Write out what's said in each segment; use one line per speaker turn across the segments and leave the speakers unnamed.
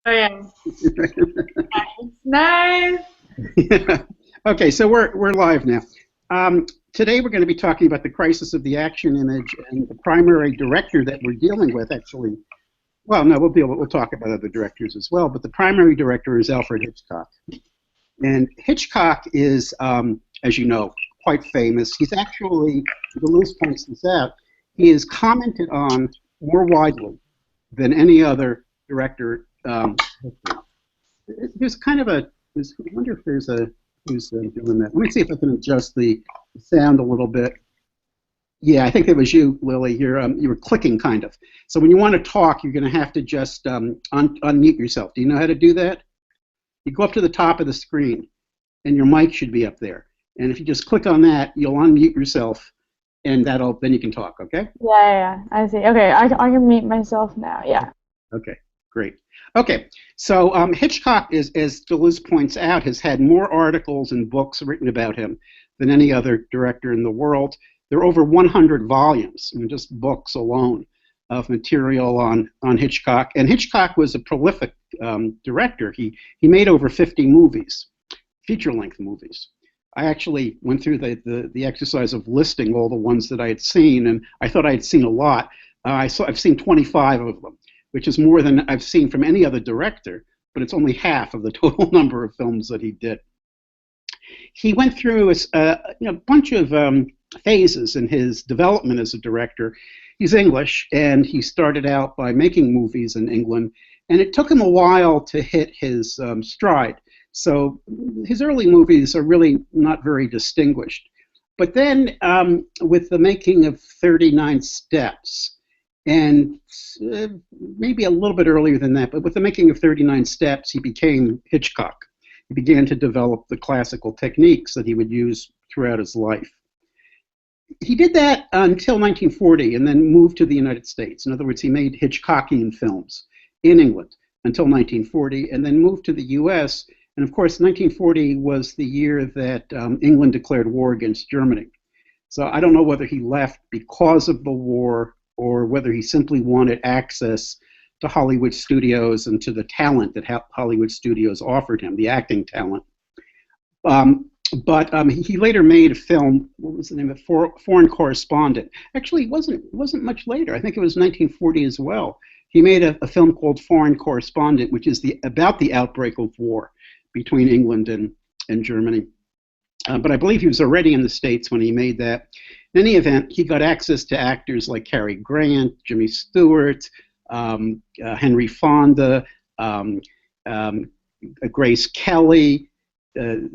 Oh yeah. Nice.
Yeah. Okay, so we're live now. Today we're going to be talking about the crisis of the action image, and the primary director that we're dealing with, actually. Well, no, we'll talk about other directors as well, but the primary director is Alfred Hitchcock. And Hitchcock is, as you know, quite famous. He's actually, Deleuze points this out, he is commented on more widely than any other director. There's kind of a, I wonder if there's a, who's doing that. Let me see if I can adjust the sound a little bit. Yeah, I think it was you, Lily. You were clicking kind of. So when you want to talk, you're going to have to just unmute yourself. Do you know how to do that? You go up to the top of the screen, and your mic should be up there. And if you just click on that, you'll unmute yourself, and then you can talk. Okay?
Yeah, I see. Okay, I can meet myself now. Yeah.
Okay, great. Okay, so Hitchcock, as Deleuze points out, has had more articles and books written about him than any other director in the world. There are over 100 volumes, just books alone, of material on Hitchcock. And Hitchcock was a prolific director. He made over 50 movies, feature-length movies. I actually went through the exercise of listing all the ones that I had seen, and I thought I had seen a lot. I've seen 25 of them, which is more than I've seen from any other director, but it's only half of the total number of films that he did. He went through a bunch of phases in his development as a director. He's English, and he started out by making movies in England, and it took him a while to hit his stride. So his early movies are really not very distinguished. But then with the making of 39 Steps, and maybe a little bit earlier than that, but with the making of 39 Steps, he became Hitchcock. He began to develop the classical techniques that he would use throughout his life. He did that until 1940 and then moved to the United States. In other words, he made Hitchcockian films in England until 1940 and then moved to the US. And of course, 1940 was the year that England declared war against Germany. So I don't know whether he left because of the war or whether he simply wanted access to Hollywood studios and to the talent that Hollywood studios offered him, the acting talent. But he later made a film. What was the name of it? Foreign Correspondent. Actually, it wasn't much later. I think it was 1940 as well. He made a film called Foreign Correspondent, which is about the outbreak of war between England and Germany. But I believe he was already in the States when he made that. In any event, he got access to actors like Cary Grant, Jimmy Stewart, Henry Fonda, Grace Kelly, Kim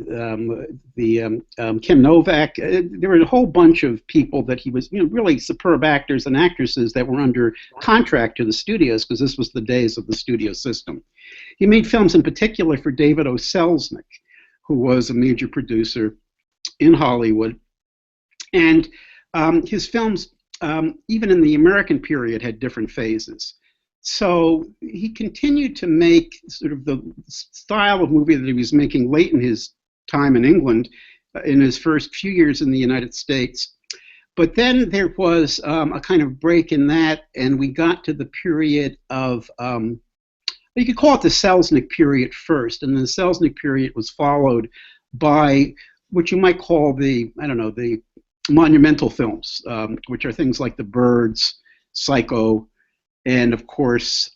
Novak. There were a whole bunch of people that he was, really superb actors and actresses that were under contract to the studios, because this was the days of the studio system. He made films in particular for David O. Selznick, who was a major producer in Hollywood. And his films, even in the American period, had different phases. So he continued to make sort of the style of movie that he was making late in his time in England, in his first few years in the United States. But then there was a kind of break in that, and we got to the period of, you could call it the Selznick period first, and the Selznick period was followed by what you might call the monumental films, which are things like The Birds, Psycho, and of course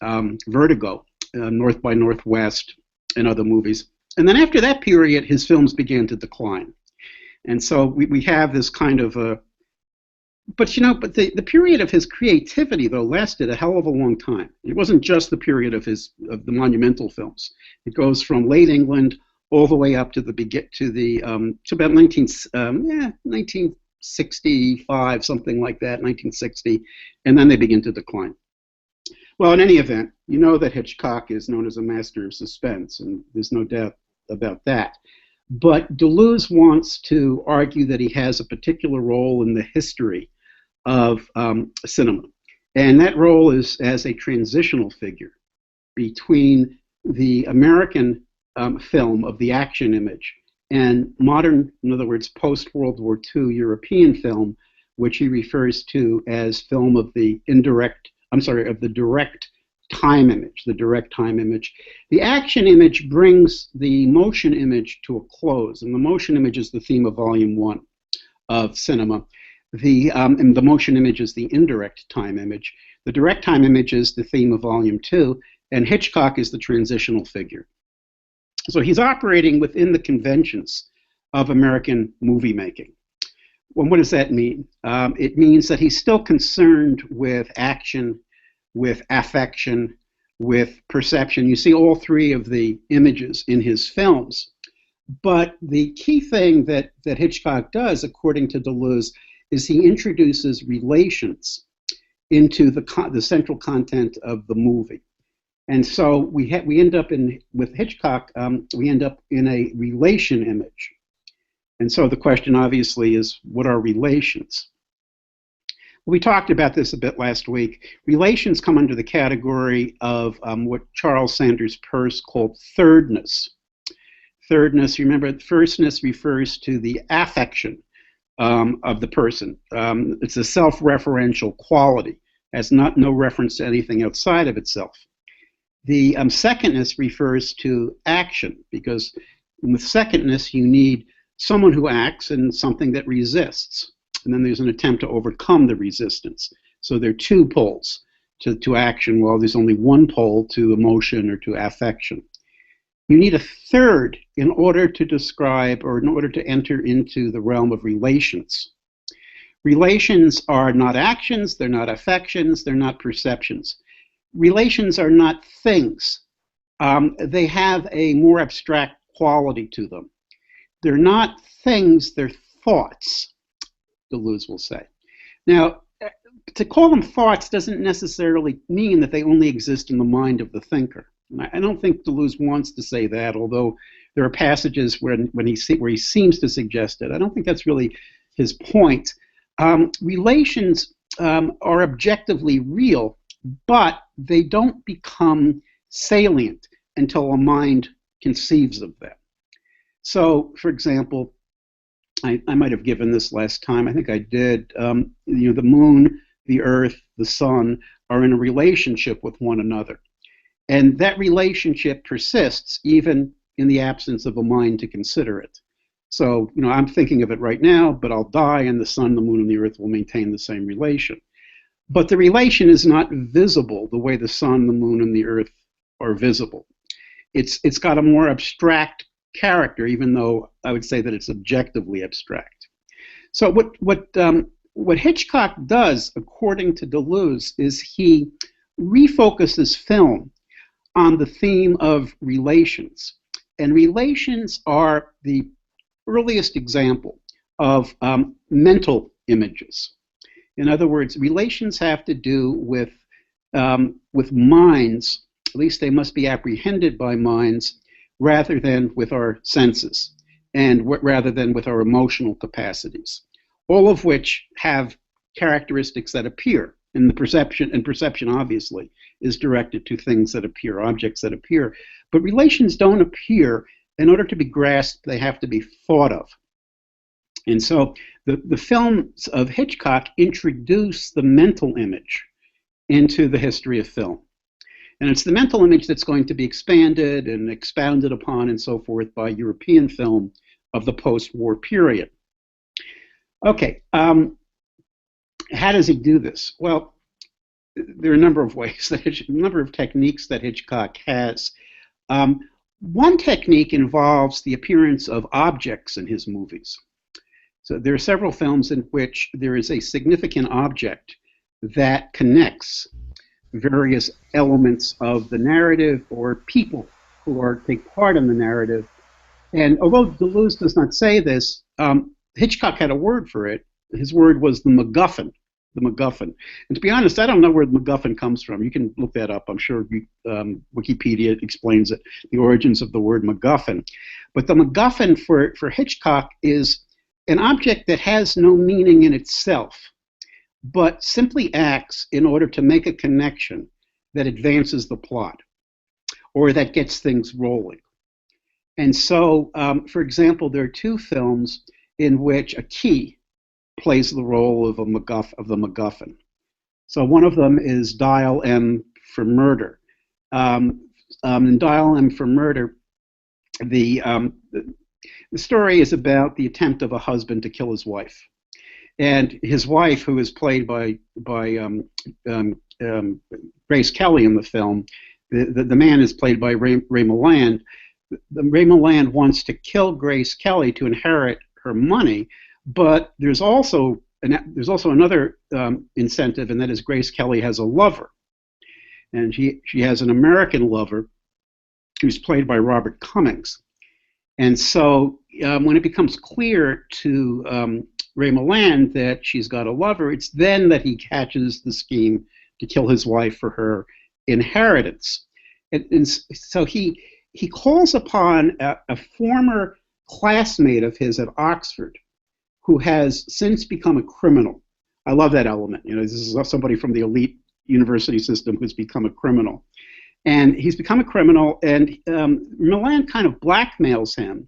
Vertigo, North by Northwest, and other movies. And then after that period, his films began to decline. And so we have this kind of but the period of his creativity, though, lasted a hell of a long time. It wasn't just the period of the monumental films. It goes from late England all the way up to about 1965, something like that, 1960, and then they begin to decline. Well, in any event, you know that Hitchcock is known as a master of suspense, and there's no doubt about that. But Deleuze wants to argue that he has a particular role in the history of cinema, and that role is as a transitional figure between the American film of the action image and modern, in other words, post-World War II European film, which he refers to as film of the direct time image, the direct time image. The action image brings the motion image to a close, and the motion image is the theme of Volume 1 of cinema. And the motion image is the indirect time image. The direct time image is the theme of Volume 2, and Hitchcock is the transitional figure. So he's operating within the conventions of American movie making. Well, what does that mean? It means that he's still concerned with action, with affection, with perception. You see all three of the images in his films. But the key thing that Hitchcock does, according to Deleuze, is he introduces relations into the central content of the movie. And so we end up with Hitchcock, we end up in a relation image. And so the question obviously is, what are relations? We talked about this a bit last week. Relations come under the category of what Charles Sanders Peirce called thirdness. Thirdness, remember, firstness refers to the affection of the person. It's a self-referential quality, has no reference to anything outside of itself. The secondness refers to action, because with secondness you need someone who acts and something that resists. And then there's an attempt to overcome the resistance. So there are two poles to action, while there's only one pole to emotion or to affection. You need a third in order to describe, or in order to enter into the realm of relations. Relations are not actions, they're not affections, they're not perceptions. Relations are not things. They have a more abstract quality to them. They're not things, they're thoughts, Deleuze will say. Now, to call them thoughts doesn't necessarily mean that they only exist in the mind of the thinker. And I don't think Deleuze wants to say that, although there are passages where he seems to suggest it. I don't think that's really his point. Relations are objectively real, but they don't become salient until a mind conceives of them. So, for example, I might have given this last time. I think I did. The moon, the earth, the sun are in a relationship with one another. And that relationship persists even in the absence of a mind to consider it. So, I'm thinking of it right now, but I'll die, and the sun, the moon, and the earth will maintain the same relation. But the relation is not visible the way the sun, the moon, and the earth are visible. It's got a more abstract character, even though I would say that it's objectively abstract. So what Hitchcock does, according to Deleuze, is he refocuses film on the theme of relations. And relations are the earliest example of mental images. In other words, relations have to do with minds. At least they must be apprehended by minds rather than with our senses, and rather than with our emotional capacities, all of which have characteristics that appear in the perception, and perception obviously is directed to things that appear, objects that appear. But relations don't appear. In order to be grasped, they have to be thought of. And so the films of Hitchcock introduce the mental image into the history of film. And it's the mental image that's going to be expanded and expounded upon and so forth by European film of the post-war period. Okay, how does he do this? Well, there are a number of ways, a number of techniques that Hitchcock has. One technique involves the appearance of objects in his movies. So there are several films in which there is a significant object that connects various elements of the narrative or people who take part in the narrative. And although Deleuze does not say this, Hitchcock had a word for it. His word was the McGuffin. The McGuffin. And to be honest, I don't know where the McGuffin comes from. You can look that up. I'm sure Wikipedia explains it, the origins of the word McGuffin. But the McGuffin for Hitchcock is an object that has no meaning in itself, but simply acts in order to make a connection that advances the plot or that gets things rolling. And so, for example, there are two films in which a key plays the role of the MacGuffin. So one of them is Dial M for Murder. In Dial M for Murder, the, the story is about the attempt of a husband to kill his wife. And his wife, who is played by Grace Kelly in the film, the man is played by Ray Milland. Ray Milland wants to kill Grace Kelly to inherit her money, but there's also another incentive, and that is Grace Kelly has a lover, and she has an American lover who's played by Robert Cummings. And so when it becomes clear to Ray Milland that she's got a lover, it's then that he catches the scheme to kill his wife for her inheritance. And so he calls upon a former classmate of his at Oxford who has since become a criminal. I love that element. You know, this is somebody from the elite university system who's become a criminal. And he's become a criminal, and Milland kind of blackmails him,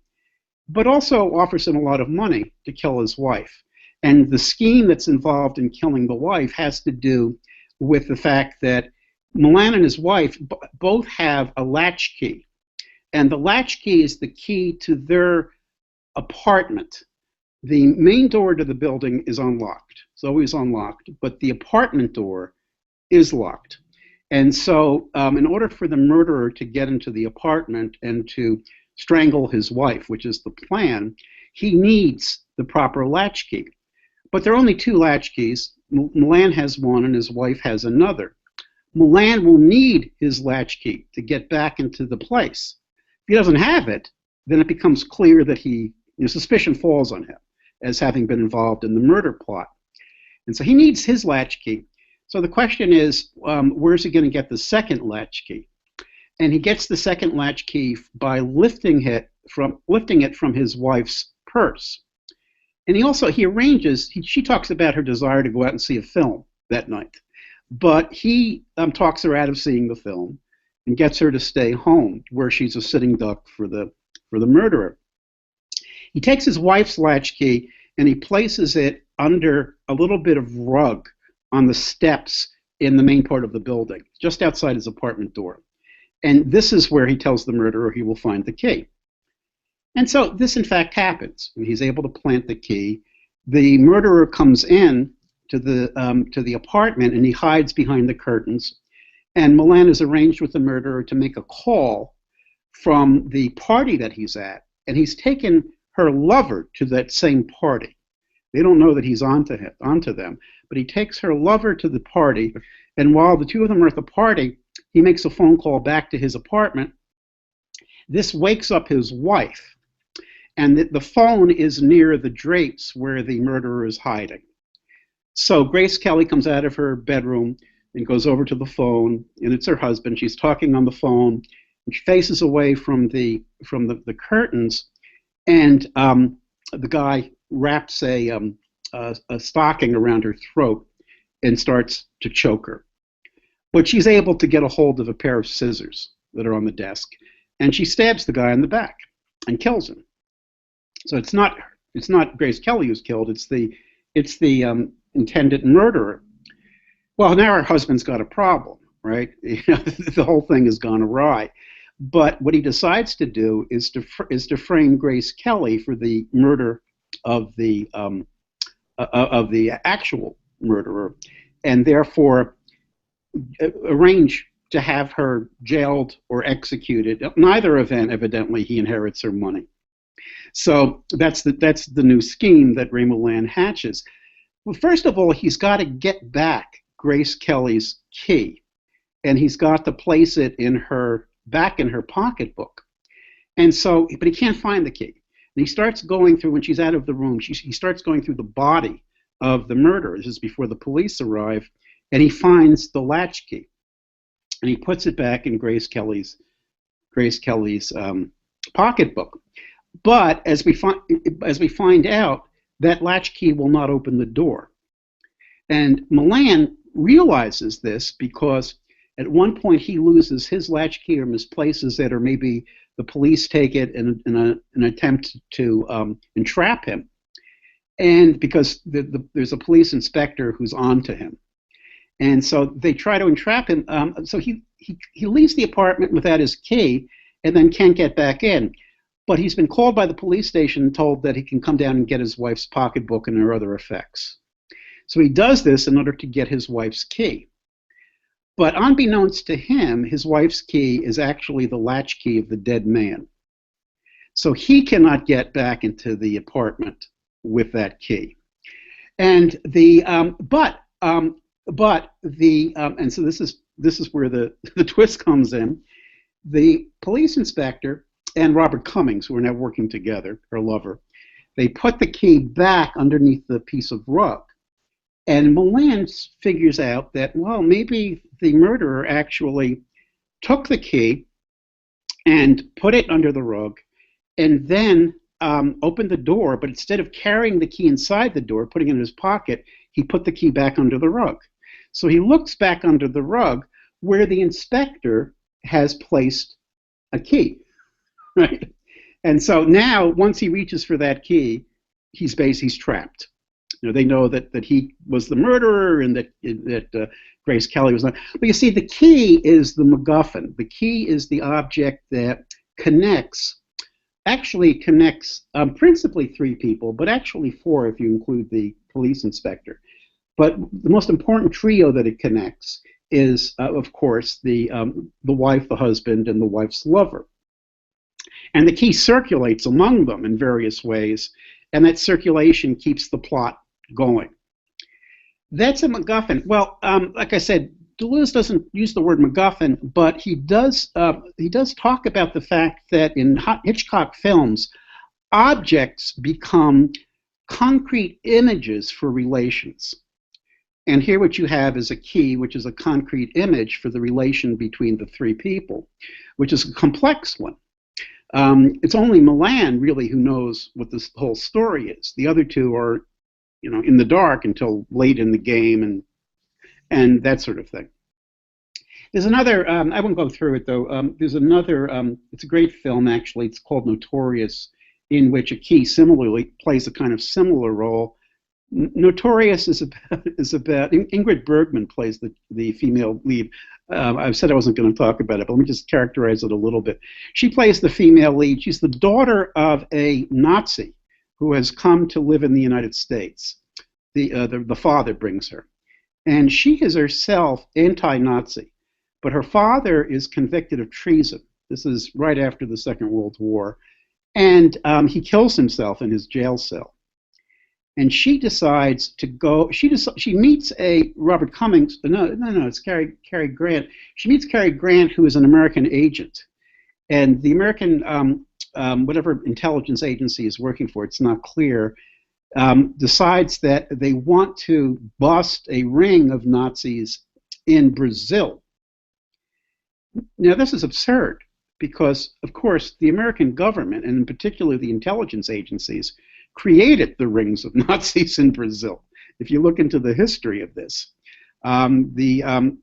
but also offers him a lot of money to kill his wife. And the scheme that's involved in killing the wife has to do with the fact that Milland and his wife both have a latchkey. And the latchkey is the key to their apartment. The main door to the building is unlocked. It's always unlocked, but the apartment door is locked. And so in order for the murderer to get into the apartment and to strangle his wife, which is the plan, he needs the proper latchkey. But there are only two latchkeys. Milland has one and his wife has another. Milland will need his latchkey to get back into the place. If he doesn't have it, then it becomes clear that suspicion falls on him as having been involved in the murder plot. And so he needs his latchkey. So the question is, where's he going to get the second latchkey? And he gets the second latchkey by lifting it from his wife's purse. And he arranges. She talks about her desire to go out and see a film that night, but he talks her out of seeing the film and gets her to stay home, where she's a sitting duck for the murderer. He takes his wife's latchkey and he places it under a little bit of rug on the steps in the main part of the building, just outside his apartment door. And this is where he tells the murderer he will find the key. And so this, in fact, happens. He's able to plant the key. The murderer comes in to the apartment, and he hides behind the curtains. And Milland has arranged with the murderer to make a call from the party that he's at, and he's taken her lover to that same party. They don't know that he's onto them, but he takes her lover to the party, and while the two of them are at the party, he makes a phone call back to his apartment. This wakes up his wife, and the phone is near the drapes where the murderer is hiding. So Grace Kelly comes out of her bedroom and goes over to the phone, and it's her husband. She's talking on the phone, and she faces away from the curtains, and the guy wraps a stocking around her throat and starts to choke her. But she's able to get a hold of a pair of scissors that are on the desk, and she stabs the guy in the back and kills him. So it's not Grace Kelly who's killed. It's the intended murderer. Well, now her husband's got a problem, right? The whole thing has gone awry. But what he decides to do is to frame Grace Kelly for the murder of the actual murderer, and therefore arrange to have her jailed or executed. In either event, evidently, he inherits her money. So that's the new scheme that Ray Milland hatches. Well, first of all, he's got to get back Grace Kelly's key, and he's got to place it back in her pocketbook. And so, but he can't find the key. And he starts going through, when she's out of the room, he starts going through the body of the murderer. This is before the police arrive, and he finds the latchkey, and he puts it back in Grace Kelly's pocketbook. But as we find out, that latchkey will not open the door. And Milland realizes this because at one point he loses his latchkey or misplaces it, or maybe the police take it in an attempt to entrap him. And because there's a police inspector who's on to him. And so they try to entrap him. So he leaves the apartment without his key and then can't get back in. But he's been called by the police station and told that he can come down and get his wife's pocketbook and her other effects. So he does this in order to get his wife's key. But unbeknownst to him, his wife's key is actually the latch key of the dead man. So he cannot get back into the apartment with that key. And and so this is where the twist comes in. The police inspector and Robert Cummings, who are now working together, her lover, they put the key back underneath the piece of rug. And Milan figures out that, well, maybe the murderer actually took the key and put it under the rug and then opened the door, but instead of carrying the key inside the door, putting it in his pocket, he put the key back under the rug. So he looks back under the rug where the inspector has placed a key, right? And so now, once he reaches for that key, he's trapped. You know, they know that he was the murderer and that Grace Kelly was not. But you see, the key is the McGuffin. The key is the object that actually connects principally three people, but actually four if you include the police inspector. But the most important trio that it connects is, of course, the wife, the husband, and the wife's lover. And the key circulates among them in various ways, and that circulation keeps the plot going. That's a MacGuffin. Well, like I said, Deleuze doesn't use the word MacGuffin, but he does talk about the fact that in Hitchcock films, objects become concrete images for relations. And here what you have is a key, which is a concrete image for the relation between the three people, which is a complex one. It's only Milan, really, who knows what this whole story is. The other two are, you know, in the dark until late in the game and that sort of thing. There's another, I won't go through it, though. There's another, it's a great film, actually. It's called Notorious, in which a key similarly plays a kind of similar role. Notorious is about Ingrid Bergman plays the female lead. I've said I wasn't going to talk about it, but let me just characterize it a little bit. She plays the female lead. She's the daughter of a Nazi who has come to live in the United States. The father brings her, and she is herself anti-Nazi, but her father is convicted of treason. This is right after the Second World War, and he kills himself in his jail cell. And she decides to go. She meets a Robert Cummings. No, it's Cary Grant. She meets Cary Grant, who is an American agent, and the American whatever intelligence agency is working for, it's not clear, decides that they want to bust a ring of Nazis in Brazil. Now, this is absurd because, of course, the American government, and in particular the intelligence agencies, created the rings of Nazis in Brazil. If you look into the history of this, the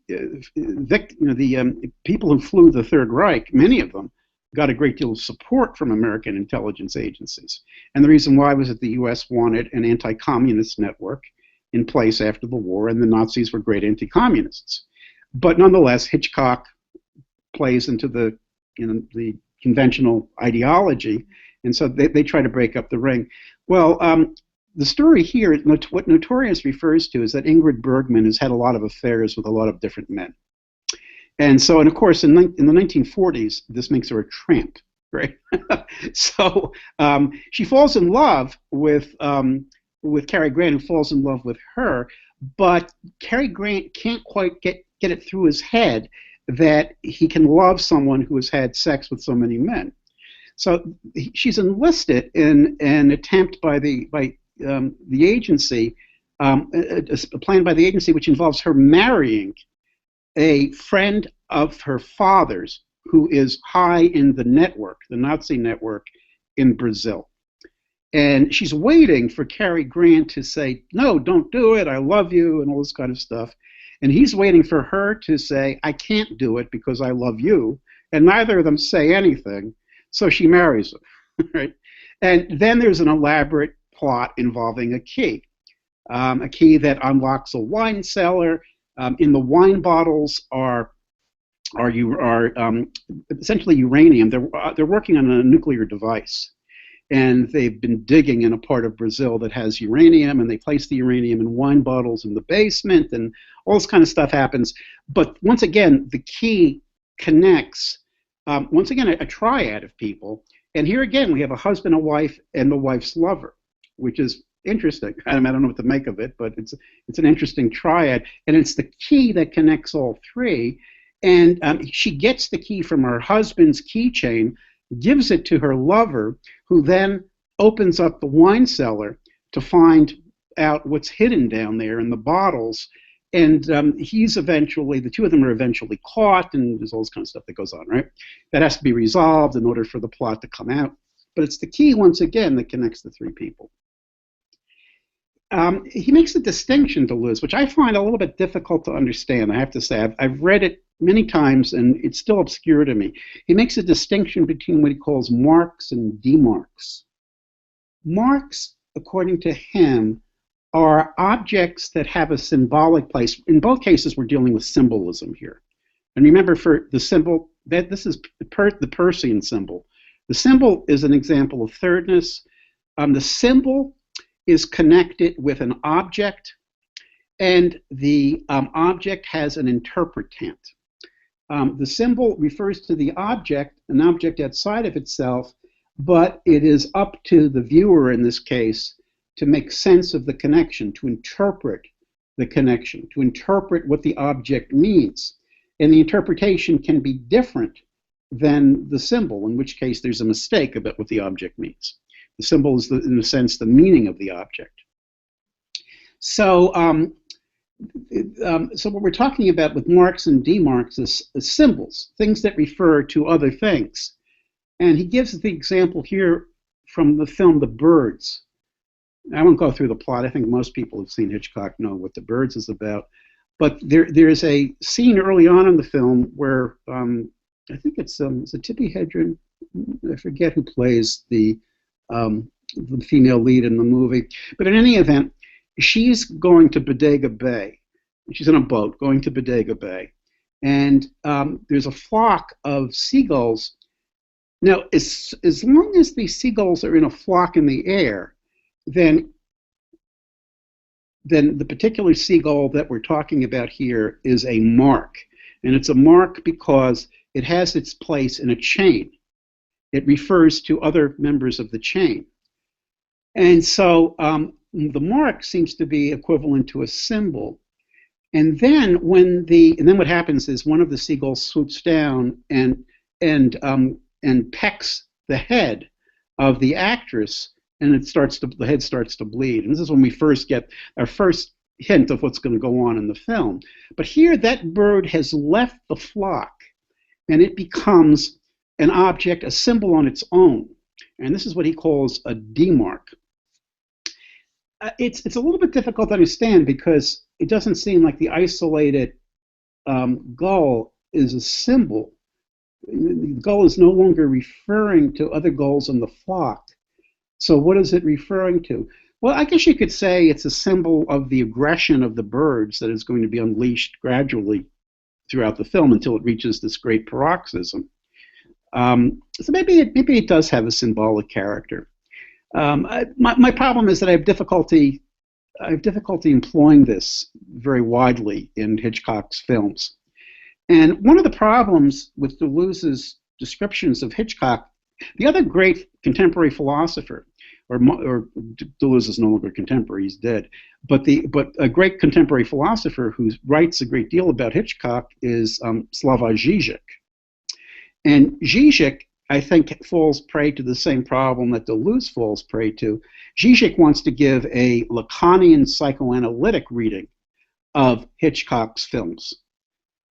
people who flew the Third Reich, many of them, got a great deal of support from American intelligence agencies. And the reason why was that the U.S. wanted an anti-communist network in place after the war, and the Nazis were great anti-communists. But nonetheless, Hitchcock plays into the conventional ideology, and so they try to break up the ring. Well, the story here, what Notorious refers to is that Ingrid Bergman has had a lot of affairs with a lot of different men. And so, and of course, in the 1940s, this makes her a tramp, right? So she falls in love with Cary Grant, who falls in love with her, but Cary Grant can't quite get it through his head that he can love someone who has had sex with so many men. So she's enlisted in an attempt by the agency, a plan by the agency which involves her marrying a friend of her father's who is high in the network, the Nazi network in Brazil. And she's waiting for Cary Grant to say, no, don't do it, I love you, and all this kind of stuff. And he's waiting for her to say, I can't do it because I love you. And neither of them say anything. So she marries him, right? And then there's an elaborate plot involving a key that unlocks a wine cellar, In the wine bottles are essentially uranium. They're working on a nuclear device, and they've been digging in a part of Brazil that has uranium, and they place the uranium in wine bottles in the basement, and all this kind of stuff happens. But once again, the key connects, once again, a triad of people. And here again, we have a husband, a wife, and the wife's lover, which is interesting. I don't know what to make of it, but it's an interesting triad, and it's the key that connects all three. And she gets the key from her husband's keychain, gives it to her lover, who then opens up the wine cellar to find out what's hidden down there in the bottles. And the two of them are eventually caught, and there's all this kind of stuff that goes on, right? That has to be resolved in order for the plot to come out. But it's the key, once again, that connects the three people. He makes a distinction, Deleuze, which I find a little bit difficult to understand, I have to say. I've read it many times, and it's still obscure to me. He makes a distinction between what he calls marks and demarks. Marks, according to him, are objects that have a symbolic place. In both cases, we're dealing with symbolism here. And remember, for the symbol, this is the Persian symbol. The symbol is an example of thirdness. The symbol is connected with an object, and the object has an interpretant. The symbol refers to the object, an object outside of itself, but it is up to the viewer in this case to make sense of the connection, to interpret the connection, to interpret what the object means. And the interpretation can be different than the symbol, in which case there's a mistake about what the object means. The symbol is, in a sense, the meaning of the object. So what we're talking about with marks and demarks is symbols, things that refer to other things. And he gives the example here from the film The Birds. I won't go through the plot. I think most people who've seen Hitchcock know what The Birds is about. But there's a scene early on in the film where I think it's Tippi Hedren. I forget who plays the female lead in the movie. But in any event, she's going to Bodega Bay. She's in a boat going to Bodega Bay. And there's a flock of seagulls. Now, as long as these seagulls are in a flock in the air, then the particular seagull that we're talking about here is a mark. And it's a mark because it has its place in a chain. It refers to other members of the chain. And so the mark seems to be equivalent to a symbol. And then what happens is one of the seagulls swoops down and pecks the head of the actress, and the head starts to bleed. And this is when we first get our first hint of what's going to go on in the film. But here, that bird has left the flock, and it becomes an object, a symbol on its own. And this is what he calls a demark. It's a little bit difficult to understand because it doesn't seem like the isolated gull is a symbol. The gull is no longer referring to other gulls in the flock. So what is it referring to? Well, I guess you could say it's a symbol of the aggression of the birds that is going to be unleashed gradually throughout the film until it reaches this great paroxysm. So maybe it does have a symbolic character. My problem is that I have difficulty employing this very widely in Hitchcock's films. And one of the problems with Deleuze's descriptions of Hitchcock, the other great contemporary philosopher, or Deleuze is no longer contemporary, he's dead, but a great contemporary philosopher who writes a great deal about Hitchcock is Slavoj Žižek. And Žižek, I think, falls prey to the same problem that Deleuze falls prey to. Žižek wants to give a Lacanian psychoanalytic reading of Hitchcock's films.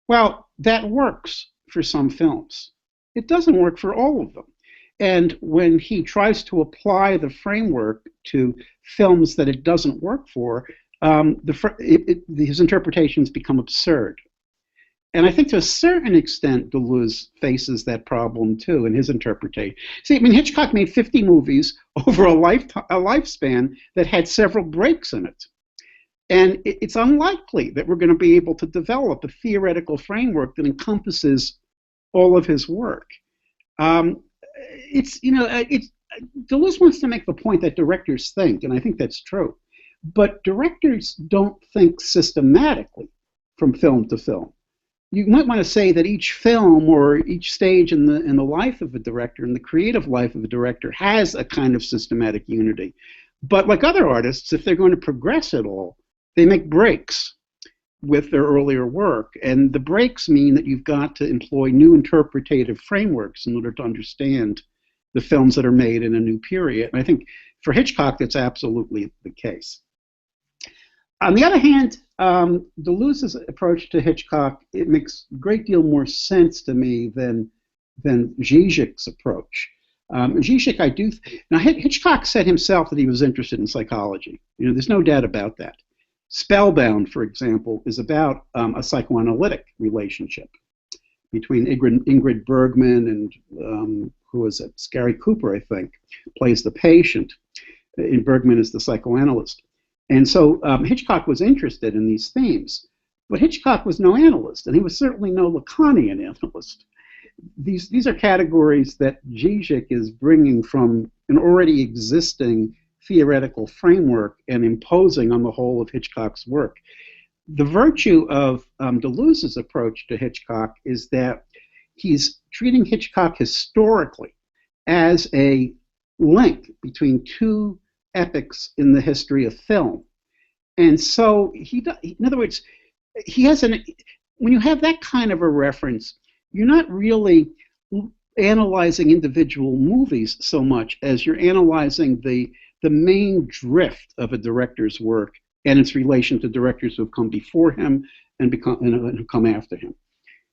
Well, that works for some films. It doesn't work for all of them. And when he tries to apply the framework to films that it doesn't work for, his interpretations become absurd. And I think to a certain extent, Deleuze faces that problem too in his interpretation. See, I mean, Hitchcock made 50 movies over a lifespan that had several breaks in it. And it's unlikely that we're going to be able to develop a theoretical framework that encompasses all of his work. Deleuze wants to make the point that directors think, and I think that's true. But directors don't think systematically from film to film. You might want to say that each film or each stage in the life of a director, in the creative life of a director, has a kind of systematic unity. But like other artists, if they're going to progress at all, they make breaks with their earlier work. And the breaks mean that you've got to employ new interpretative frameworks in order to understand the films that are made in a new period. And I think for Hitchcock, that's absolutely the case. On the other hand, Deleuze's approach to Hitchcock, it makes a great deal more sense to me than Zizek's approach. Zizek, now Hitchcock said himself that he was interested in psychology. There's no doubt about that. Spellbound, for example, is about a psychoanalytic relationship between Ingrid Bergman and who is it? Gary Cooper, I think, plays the patient. And Bergman is the psychoanalyst. And so Hitchcock was interested in these themes, but Hitchcock was no analyst, and he was certainly no Lacanian analyst. These are categories that Zizek is bringing from an already existing theoretical framework and imposing on the whole of Hitchcock's work. The virtue of Deleuze's approach to Hitchcock is that he's treating Hitchcock historically as a link between two epochs in the history of film. And so in other words, when you have that kind of a reference, you're not really analyzing individual movies so much as you're analyzing the main drift of a director's work and its relation to directors who have come before him and who come after him.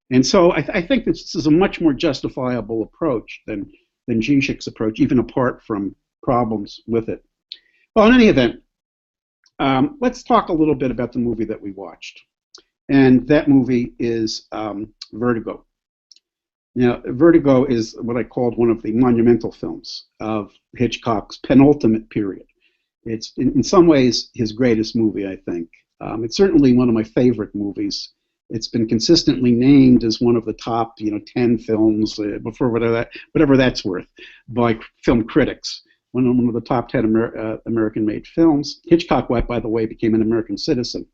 And so I think this is a much more justifiable approach than Zizek's approach, even apart from problems with it. Well, in any event, let's talk a little bit about the movie that we watched. And that movie is Vertigo. Now, Vertigo is what I called one of the monumental films of Hitchcock's penultimate period. It's in some ways his greatest movie, I think. It's certainly one of my favorite movies. It's been consistently named as one of the top 10 films, before whatever that's worth, by film critics. One of the top 10 American-made films. Hitchcock, by the way, became an American citizen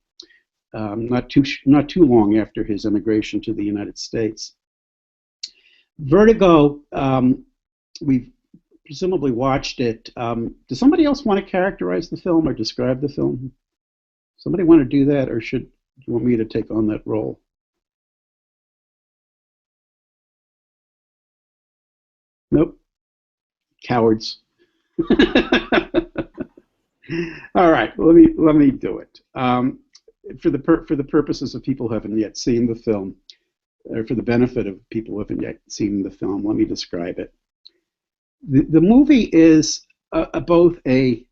not too long after his immigration to the United States. Vertigo, we've presumably watched it. Does somebody else want to characterize the film or describe the film? Somebody want to do that, or do you want me to take on that role? Nope. Cowards. All right, let me do it. For the purposes of people who haven't yet seen the film, or for the benefit of people who haven't yet seen the film, let me describe it. The movie is both a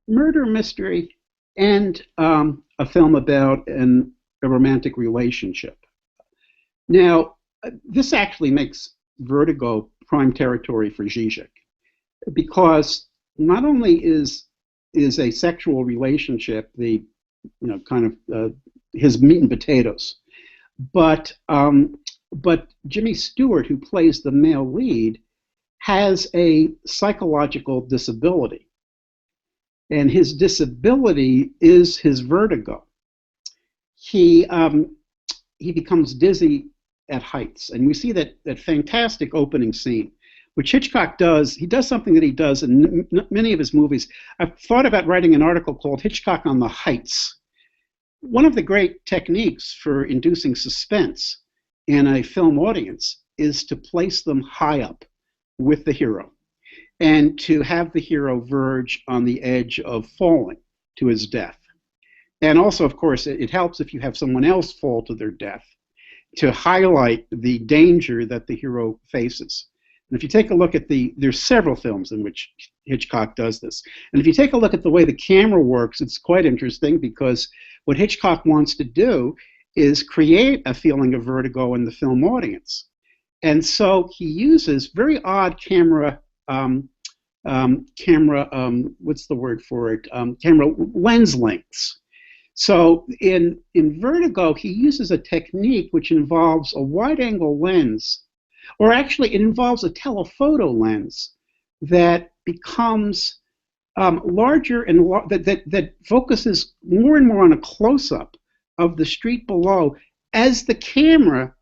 murder mystery and a film about a romantic relationship. Now, this actually makes Vertigo prime territory for Zizek, because not only is a sexual relationship the his meat and potatoes, but Jimmy Stewart, who plays the male lead, has a psychological disability, and his disability is his vertigo. He becomes dizzy at heights, and we see that fantastic opening scene, which Hitchcock does. He does something that he does in many of his movies. I've thought about writing an article called Hitchcock on the Heights. One of the great techniques for inducing suspense in a film audience is to place them high up with the hero and to have the hero verge on the edge of falling to his death. And also, of course, it helps if you have someone else fall to their death to highlight the danger that the hero faces. And if you take a look at there's several films in which Hitchcock does this. And if you take a look at the way the camera works, it's quite interesting, because what Hitchcock wants to do is create a feeling of vertigo in the film audience. And so he uses very odd camera what's the word for it? Camera lens lengths. So in Vertigo, he uses a technique which involves a wide-angle lens, or actually it involves a telephoto lens that becomes larger and that focuses more and more on a close-up of the street below as the camera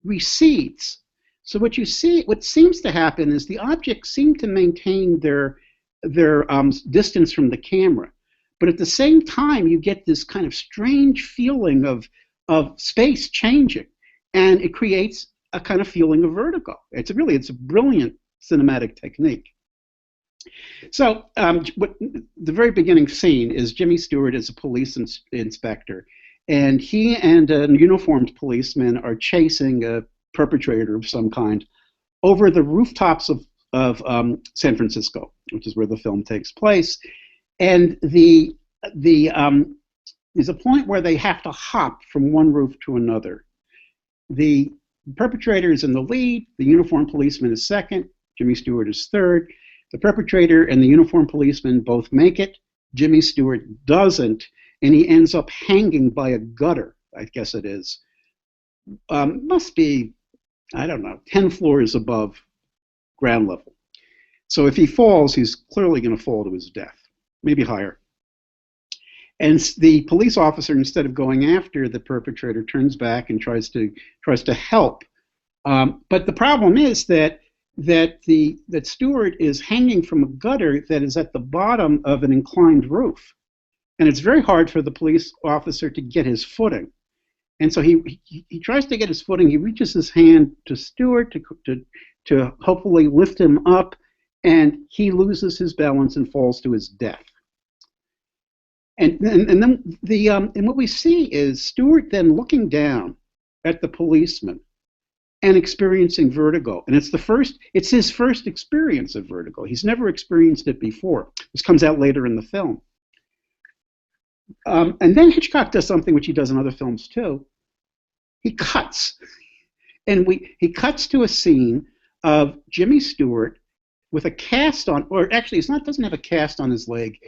recedes. So what you see, what seems to happen is the objects seem to maintain their distance from the camera, but at the same time you get this kind of strange feeling of space changing, and it creates a kind of feeling of vertigo. It's a brilliant cinematic technique. So the very beginning scene is Jimmy Stewart is a police inspector, and he and a uniformed policeman are chasing a perpetrator of some kind over the rooftops of San Francisco, which is where the film takes place. And there's a point where they have to hop from one roof to another. The perpetrator is in the lead, the uniformed policeman is second, Jimmy Stewart is third. The perpetrator and the uniformed policeman both make it. Jimmy Stewart doesn't, and he ends up hanging by a gutter, I guess it is. Must be, I don't know, 10 floors above ground level. So if he falls, he's clearly going to fall to his death, maybe higher. And the police officer, instead of going after the perpetrator, turns back and tries to help. But the problem is that Stewart is hanging from a gutter that is at the bottom of an inclined roof, and it's very hard for the police officer to get his footing. And so he tries to get his footing. He reaches his hand to Stewart to hopefully lift him up, and he loses his balance and falls to his death. And then what we see is Stewart then looking down at the policeman and experiencing vertigo. And it's his first experience of vertigo. He's never experienced it before. This comes out later in the film. And then Hitchcock does something which he does in other films too. He cuts. And he cuts to a scene of Jimmy Stewart with a cast on, or actually doesn't have a cast on his leg,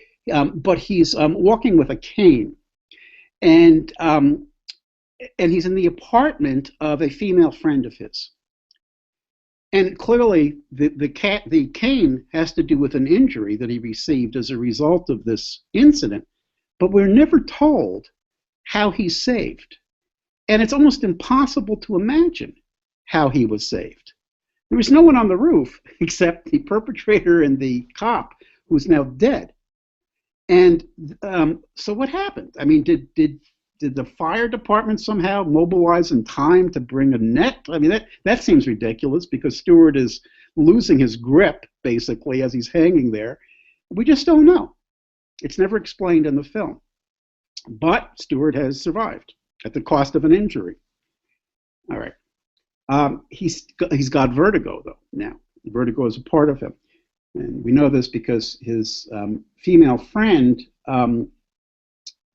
but he's walking with a cane. And he's in the apartment of a female friend of his. And clearly, the cane has to do with an injury that he received as a result of this incident, but we're never told how he's saved. And it's almost impossible to imagine how he was saved. There was no one on the roof except the perpetrator and the cop, who's now dead. And so what happened? I mean, did the fire department somehow mobilize in time to bring a net? I mean, that seems ridiculous because Stewart is losing his grip, basically, as he's hanging there. We just don't know. It's never explained in the film. But Stewart has survived at the cost of an injury. All right. He's got vertigo, though, now. Vertigo is a part of him. And we know this because his female friend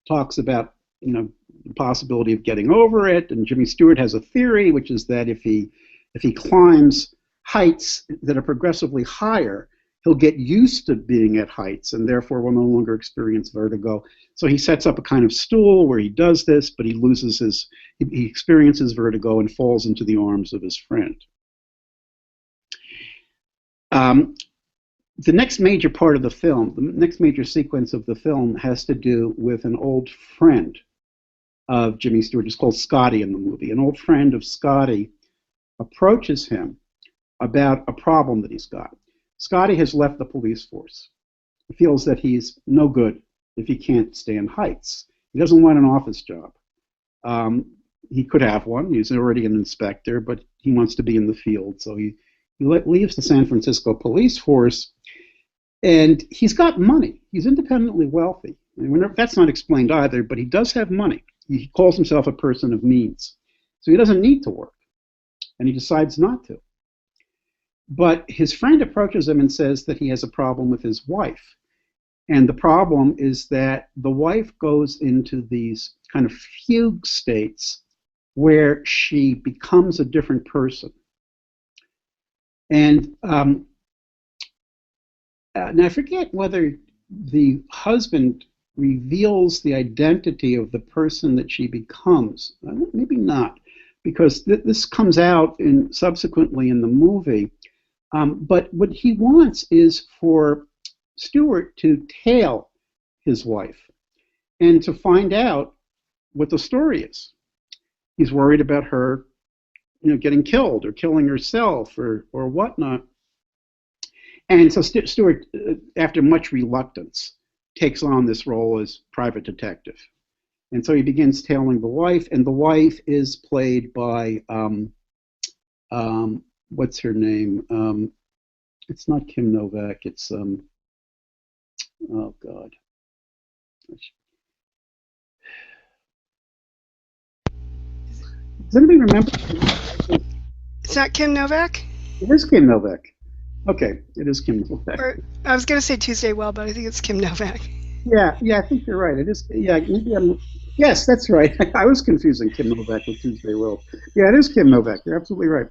talks about the possibility of getting over it, and Jimmy Stewart has a theory, which is that if he climbs heights that are progressively higher, he'll get used to being at heights and therefore will no longer experience vertigo. So he sets up a kind of stool where he does this, but he experiences vertigo and falls into the arms of his friend. The next major part of the film, the next major sequence of the film, has to do with an old friend of Jimmy Stewart. It's called Scotty in the movie. An old friend of Scotty approaches him about a problem that he's got. Scotty has left the police force. He feels that he's no good if he can't stand heights. He doesn't want an office job. He could have one. He's already an inspector, but he wants to be in the field. So he leaves the San Francisco police force, and he's got money. He's independently wealthy. That's not explained either, but he does have money. He calls himself a person of means. So he doesn't need to work, and he decides not to. But his friend approaches him and says that he has a problem with his wife. And the problem is that the wife goes into these kind of fugue states where she becomes a different person. And now I forget whether the husband reveals the identity of the person that she becomes. Maybe not, because this comes out subsequently in the movie. But what he wants is for Stewart to tail his wife and to find out what the story is. He's worried about her, getting killed or killing herself or whatnot. And so Stewart, after much reluctance, takes on this role as private detective. And so he begins tailing the wife, and the wife is played by, what's her name? It's not Kim Novak, it's, oh God. Does anybody remember?
It's not Kim Novak?
It is Kim Novak. Okay, it is Kim Novak.
Or, I was going to say Tuesday Well, but I think it's Kim Novak.
Yeah, I think you're right. It is. Yeah, yes, that's right. I was confusing Kim Novak with Tuesday Well. Yeah, it is Kim Novak. You're absolutely right.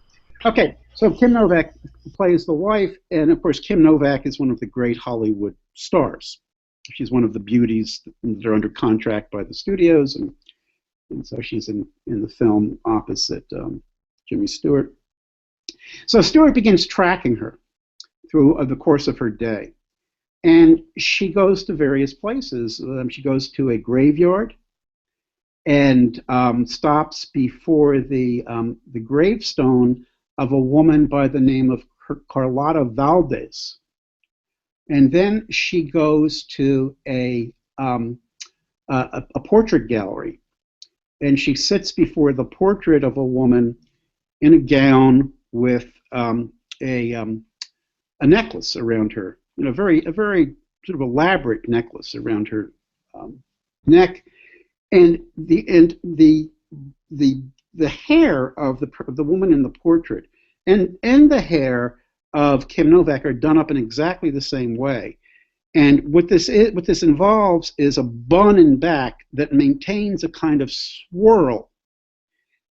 Okay, so Kim Novak plays the wife, and of course, Kim Novak is one of the great Hollywood stars. She's one of the beauties that are under contract by the studios, and so she's in the film opposite Jimmy Stewart. So Stewart begins tracking her through the course of her day. And she goes to various places. She goes to a graveyard and stops before the gravestone of a woman by the name of Carlotta Valdez. And then she goes to a portrait gallery, and she sits before the portrait of a woman in a gown with a necklace around her, a very sort of elaborate necklace around her neck, and the hair of the woman in the portrait and the hair of Kim Novak are done up in exactly the same way. And what this involves is a bun and back that maintains a kind of swirl.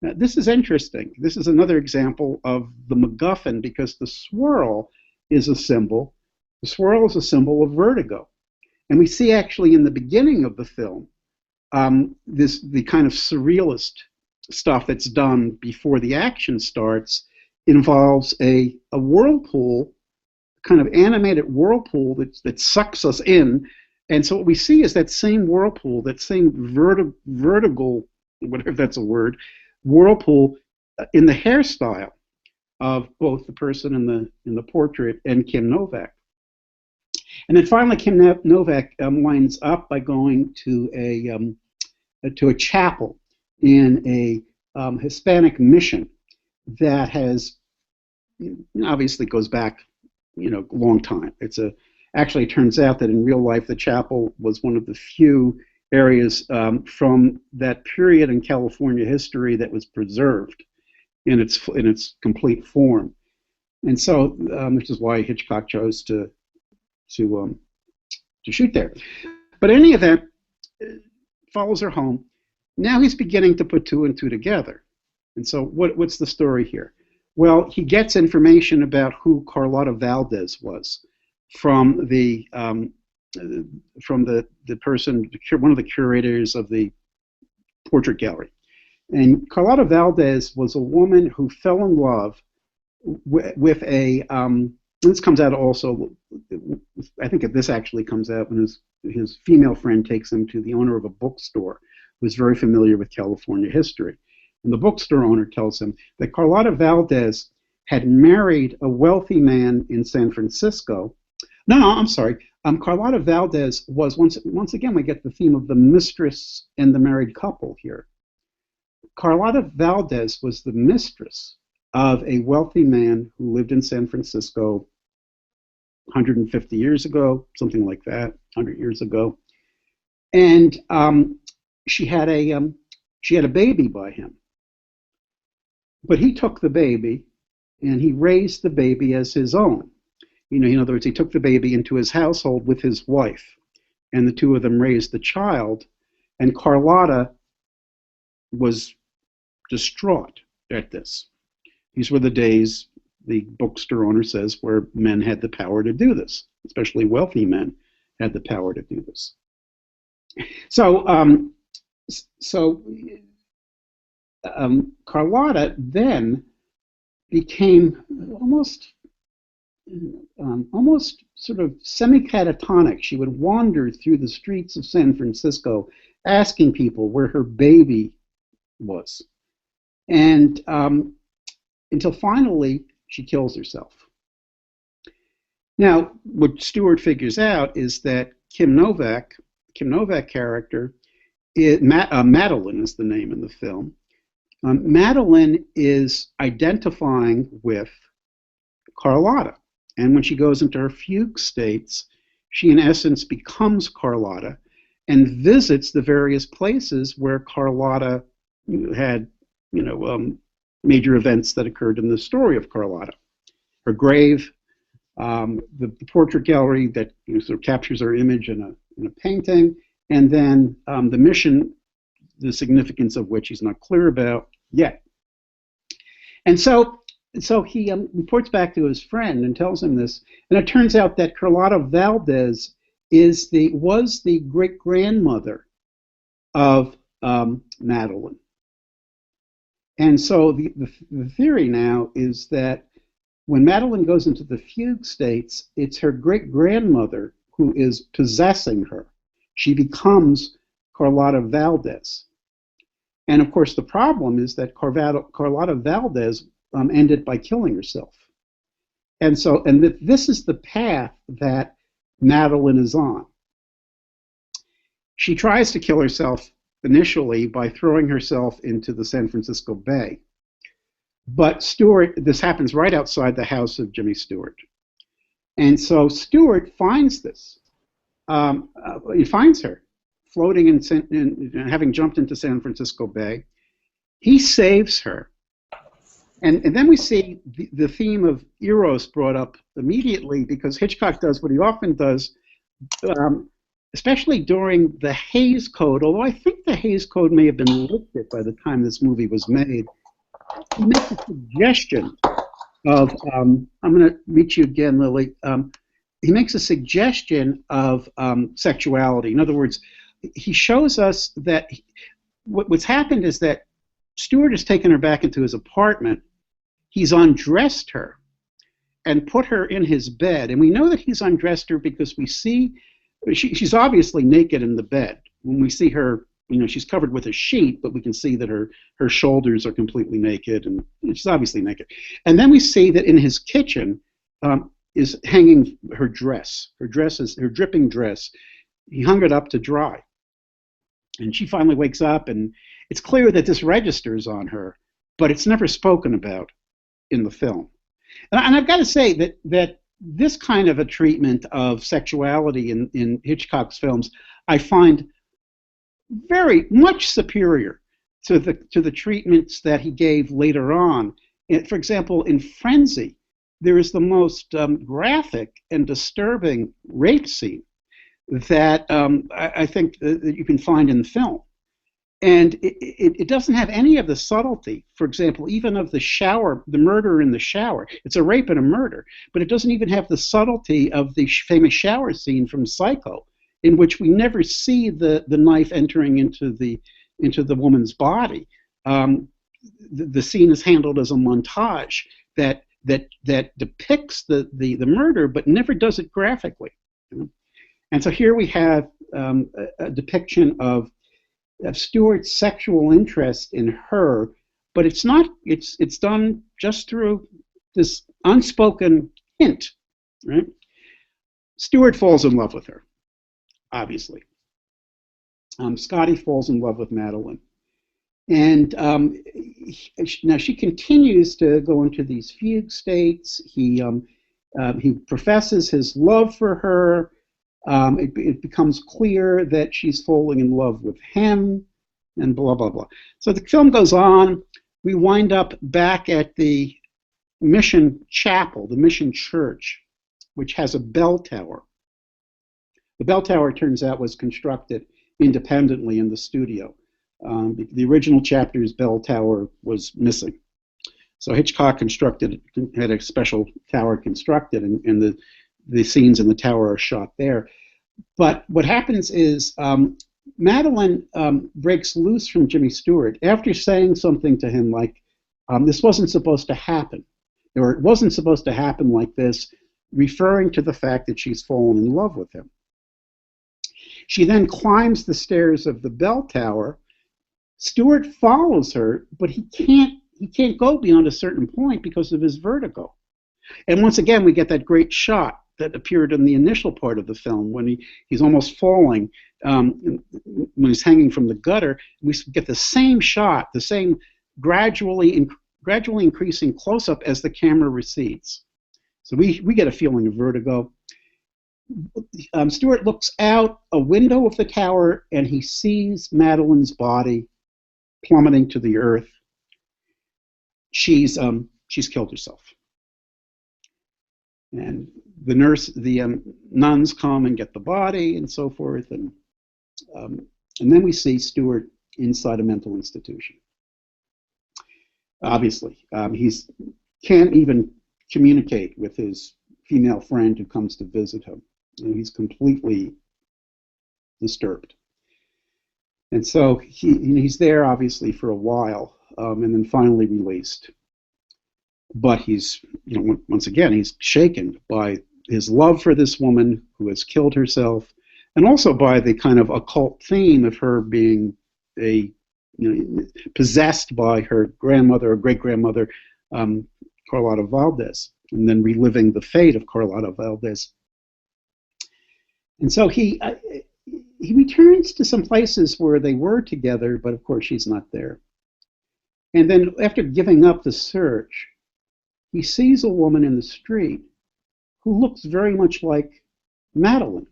Now, this is interesting. This is another example of the McGuffin, because the swirl is a symbol. The swirl is a symbol of vertigo. And we see actually in the beginning of the film, the kind of surrealist stuff that's done before the action starts involves a whirlpool, kind of animated whirlpool that sucks us in. And so what we see is that same whirlpool, that same vertical, whatever that's a word, whirlpool in the hairstyle of both the person in the portrait and Kim Novak. And then finally, Kim Novak winds up by going to a chapel in a Hispanic mission that has obviously goes back, a long time. Actually, it turns out that in real life, the chapel was one of the few areas from that period in California history that was preserved in its complete form. And so, which is why Hitchcock chose to shoot there. But in any event, follows her home. Now he's beginning to put two and two together. And so what's the story here? Well, he gets information about who Carlotta Valdez was from the person, one of the curators of the portrait gallery. And Carlotta Valdez was a woman who fell in love with a, this comes out also, I think this actually comes out when his female friend takes him to the owner of a bookstore who was very familiar with California history. And the bookstore owner tells him that Carlotta Valdez had married a wealthy man in San Francisco. No, I'm sorry. Carlotta Valdez was, once again, we get the theme of the mistress and the married couple here. Carlotta Valdez was the mistress of a wealthy man who lived in San Francisco 150 years ago, something like that, 100 years ago. And she had a baby by him. But he took the baby and he raised the baby as his own. In other words, he took the baby into his household with his wife, and the two of them raised the child, and Carlotta was distraught at this. These were the days, the bookstore owner says, where men had the power to do this, especially wealthy men had the power to do this. So, so Carlotta then became almost sort of semi-catatonic. She would wander through the streets of San Francisco asking people where her baby was. And until finally she kills herself. Now, what Stewart figures out is that Kim Novak character, Madeline is the name in the film. Madeline is identifying with Carlotta. And when she goes into her fugue states, she in essence becomes Carlotta and visits the various places where Carlotta had, major events that occurred in the story of Carlotta. Her grave, the portrait gallery that sort of captures her image in a painting, and then the mission, the significance of which he's not clear about yet. And so he reports back to his friend and tells him this, and it turns out that Carlotta Valdez was the great-grandmother of Madeline. And so the theory now is that when Madeline goes into the fugue states, it's her great-grandmother who is possessing her. She becomes Carlotta Valdez. And of course, the problem is that Carlotta Valdez ended by killing herself. And this is the path that Madeline is on. She tries to kill herself initially by throwing herself into the San Francisco Bay. But this happens right outside the house of Jimmy Stewart. And so Stewart finds this. He finds her floating and having jumped into San Francisco Bay. He saves her. And then we see the theme of Eros brought up immediately, because Hitchcock does what he often does, especially during the Hays Code, although I think the Hays Code may have been lifted by the time this movie was made. He makes a suggestion of, I'm going to meet you again, Lily. He makes a suggestion of sexuality. In other words, he shows us that what's happened is that Stewart has taken her back into his apartment. He's undressed her and put her in his bed. And we know that he's undressed her because we see she's obviously naked in the bed. When we see her, she's covered with a sheet, but we can see that her shoulders are completely naked, and she's obviously naked. And then we see that in his kitchen is hanging her dress. Her dripping dress. He hung it up to dry. And she finally wakes up, and it's clear that this registers on her, but it's never spoken about in the film. And I've got to say that this kind of a treatment of sexuality in Hitchcock's films, I find very much superior to the treatments that he gave later on. For example, in Frenzy, there is the most graphic and disturbing rape scene that I think that you can find in the film. And it doesn't have any of the subtlety, for example, even of the shower, the murder in the shower. It's a rape and a murder, but it doesn't even have the subtlety of the famous shower scene from Psycho, in which we never see the knife entering into the woman's body. The scene is handled as a montage that depicts the murder, but never does it graphically. And so here we have a depiction of Stewart's sexual interest in her, but it's done just through this unspoken hint, right? Stewart falls in love with her, obviously. Scotty falls in love with Madeline. And now she continues to go into these fugue states. He professes his love for her. It becomes clear that she's falling in love with him, and blah, blah, blah. So the film goes on. We wind up back at the Mission Chapel, the Mission Church, which has a bell tower. The bell tower, turns out, was constructed independently in the studio. The original chapter's bell tower was missing. So Hitchcock had a special tower constructed, and the scenes in the tower are shot there. But what happens is Madeline breaks loose from Jimmy Stewart after saying something to him like, this wasn't supposed to happen, or it wasn't supposed to happen like this, referring to the fact that she's fallen in love with him. She then climbs the stairs of the bell tower. Stewart follows her, but he can't go beyond a certain point because of his vertigo. And once again, we get that great shot that appeared in the initial part of the film when he's almost falling, when he's hanging from the gutter. We get the same shot, the same gradually increasing close-up as the camera recedes. So we get a feeling of vertigo. Stewart looks out a window of the tower and he sees Madeline's body plummeting to the earth. She's killed herself. And the nuns come and get the body and so forth, and then we see Stewart inside a mental institution. Obviously, he can't even communicate with his female friend who comes to visit him. He's completely disturbed. And so he's there, obviously, for a while, and then finally released. But he's, once again, he's shaken by his love for this woman who has killed herself, and also by the kind of occult theme of her being possessed by her grandmother or great-grandmother, Carlotta Valdez, and then reliving the fate of Carlotta Valdez. And so he returns to some places where they were together, but of course she's not there. And then after giving up the search, he sees a woman in the street who looks very much like Madeline.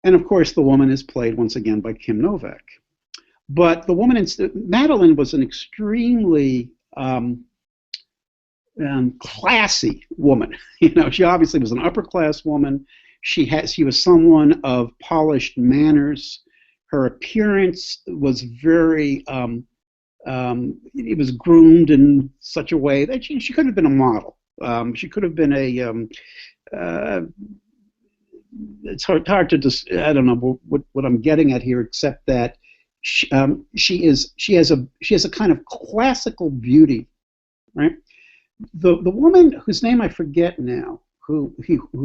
And of course the woman is played once again by Kim Novak. But the woman, Madeline, was an extremely classy woman. She obviously was an upper class woman. She was someone of polished manners. Her appearance was very, it was groomed in such a way that she could have been a model. She could have been it's hard to just, I don't know what I'm getting at here, except that she has a kind of classical beauty, right? The woman whose name I forget now, who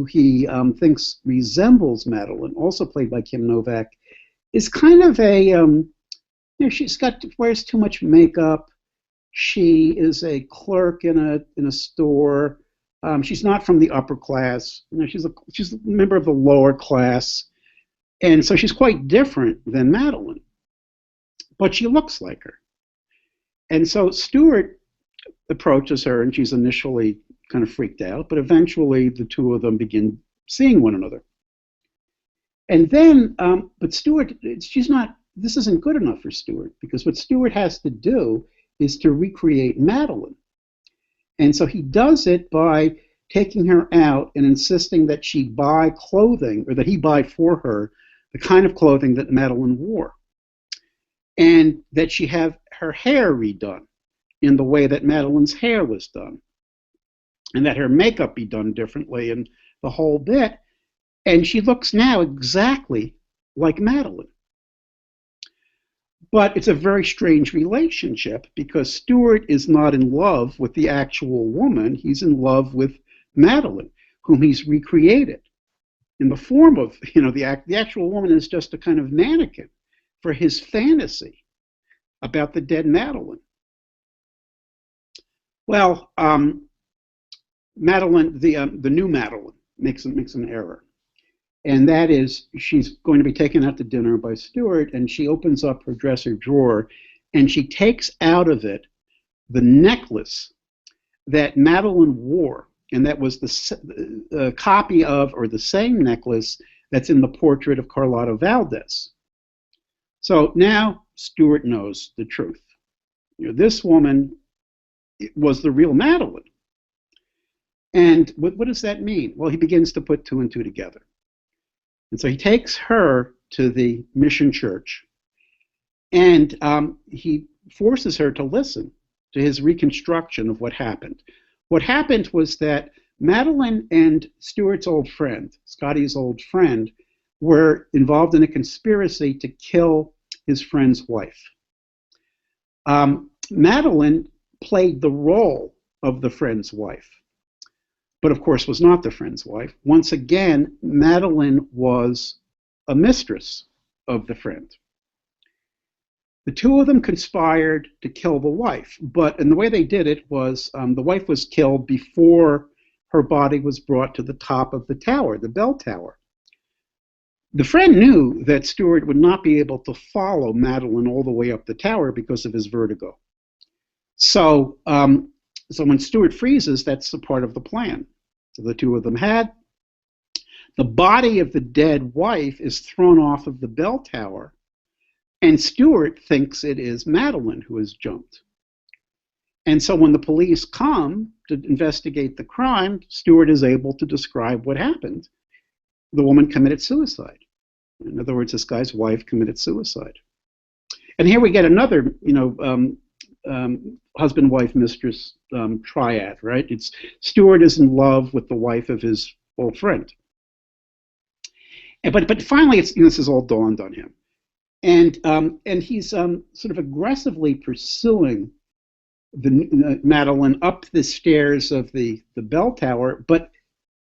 he thinks resembles Madeline, also played by Kim Novak, is kind of she's wears too much makeup. She is a clerk in a store. She's not from the upper class. She's a member of the lower class, and so she's quite different than Madeline. But she looks like her, and so Stewart approaches her, and she's initially kind of freaked out, but eventually the two of them begin seeing one another. And then, but Stewart, this isn't good enough for Stewart, because what Stewart has to do is to recreate Madeline. And so he does it by taking her out and insisting that she buy clothing, or that he buy for her the kind of clothing that Madeline wore, and that she have her hair redone in the way that Madeline's hair was done, and that her makeup be done differently, and the whole bit. And she looks now exactly like Madeline. But it's a very strange relationship, because Stewart is not in love with the actual woman. He's in love with Madeline, whom he's recreated in the form of, the actual woman is just a kind of mannequin for his fantasy about the dead Madeline. Well, Madeline, the new Madeline, makes an error. And that is, she's going to be taken out to dinner by Stewart, and she opens up her dresser drawer, and she takes out of it the necklace that Madeline wore, and that was the copy of, or the same necklace that's in the portrait of Carlotta Valdez. So now Stewart knows the truth. This woman was the real Madeline. And what does that mean? Well, he begins to put two and two together. And so he takes her to the mission church, and he forces her to listen to his reconstruction of what happened. What happened was that Madeline and Stewart's old friend, Scotty's old friend, were involved in a conspiracy to kill his friend's wife. Madeline played the role of the friend's wife, but of course was not the friend's wife. Once again, Madeline was a mistress of the friend. The two of them conspired to kill the wife, and the way they did it was the wife was killed before her body was brought to the top of the tower, the bell tower. The friend knew that Stewart would not be able to follow Madeline all the way up the tower because of his vertigo. So when Stewart freezes, that's a part of the plan. So the two of them had. The body of the dead wife is thrown off of the bell tower, and Stewart thinks it is Madeline who has jumped. And so when the police come to investigate the crime, Stewart is able to describe what husband. The woman committed suicide. In other words, this guy's wife committed suicide. And here we get another, husband, wife, mistress triad, right? It's Stewart is in love with the wife of his old friend. But finally, this is all dawned on him, and he's sort of aggressively pursuing Madeline up the stairs of the bell tower, but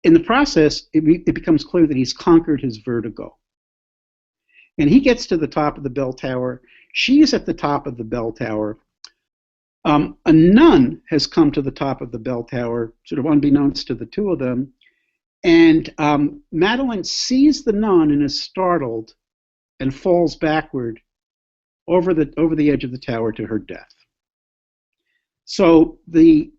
in the process, it becomes clear that he's conquered his vertigo. And he gets to the top of the bell tower. She's at the top of the bell tower. A nun has come to the top of the bell tower, sort of unbeknownst to the two of them. And Madeline sees the nun and is startled and falls backward over the edge of the tower to her death. So the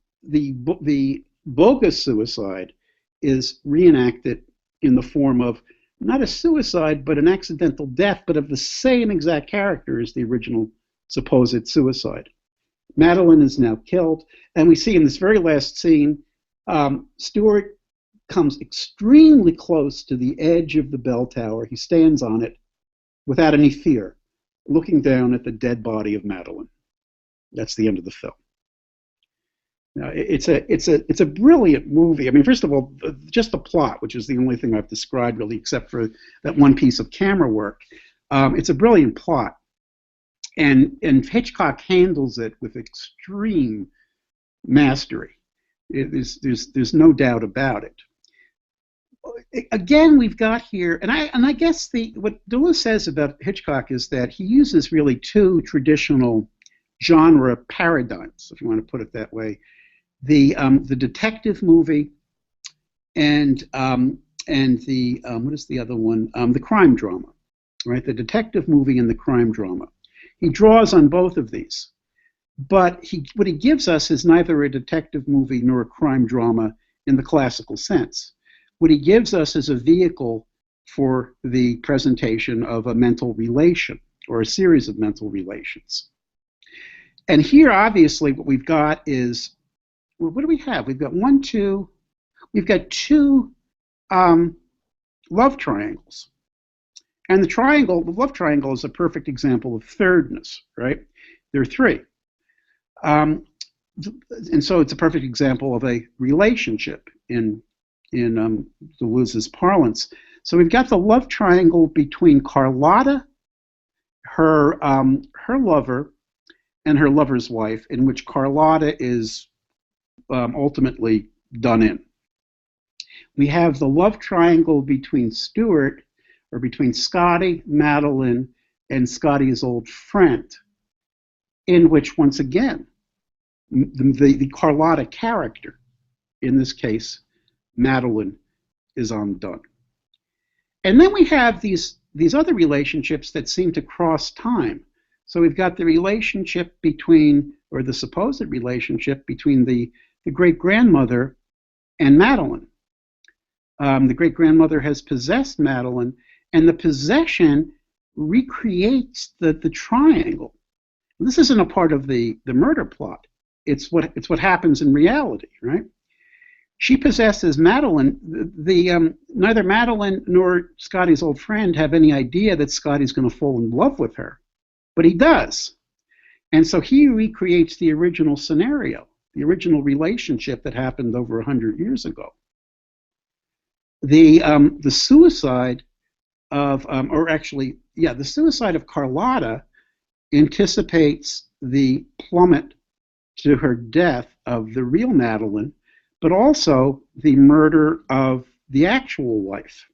bogus suicide is reenacted in the form of not a suicide, but an accidental death, but of the same exact character as the original supposed suicide. Madeline is now killed, and we see in this very last scene, Stewart comes extremely close to the edge of the bell tower. He stands on it without any fear, looking down at the dead body of Madeline. That's the end of the film. Now, it's a brilliant movie. I mean, first of all, just the plot, which is the only thing I've described really, except for that one piece of camera work. It's a brilliant plot, and Hitchcock handles it with extreme mastery. There's no doubt about it. Again, we've got here, and I guess what Deleuze says about Hitchcock is that he uses really two traditional genre paradigms, if you want to put it that way. The detective movie and the what is the other one? The crime drama, right? The detective movie and the crime drama. He draws on both of these, but what he gives us is neither a detective movie nor a crime drama in the classical sense. What he gives us is a vehicle for the presentation of a mental relation or a series of mental relations. And here, obviously, what we've got is, well, what do we have? We've got we've got two love triangles. And the love triangle is a perfect example of thirdness, right? There are three. And so it's a perfect example of a relationship in Deleuze's parlance. So we've got the love triangle between Carlotta, her lover, and her lover's wife, in which Carlotta is ultimately done in. We have the love triangle between Stewart, or between Scotty, Madeline, and Scotty's old friend, in which, once again, the Carlotta character, in this case, Madeline, is undone. And then we have these other relationships that seem to cross time. So we've got the relationship between, or the supposed relationship between the great-grandmother and Madeline. The great-grandmother has possessed Madeline, and the possession recreates the triangle. This isn't a part of the murder plot. It's what happens in reality, right? She possesses Madeline. Neither Madeline nor Scotty's old friend have any idea that Scotty's going to fall in love with her, but he does. And so he recreates the original scenario, the original relationship that happened over 100 years ago. The suicide of, the suicide of Carlotta anticipates the plummet to her death of the real Madeline, but also the murder of the actual wife.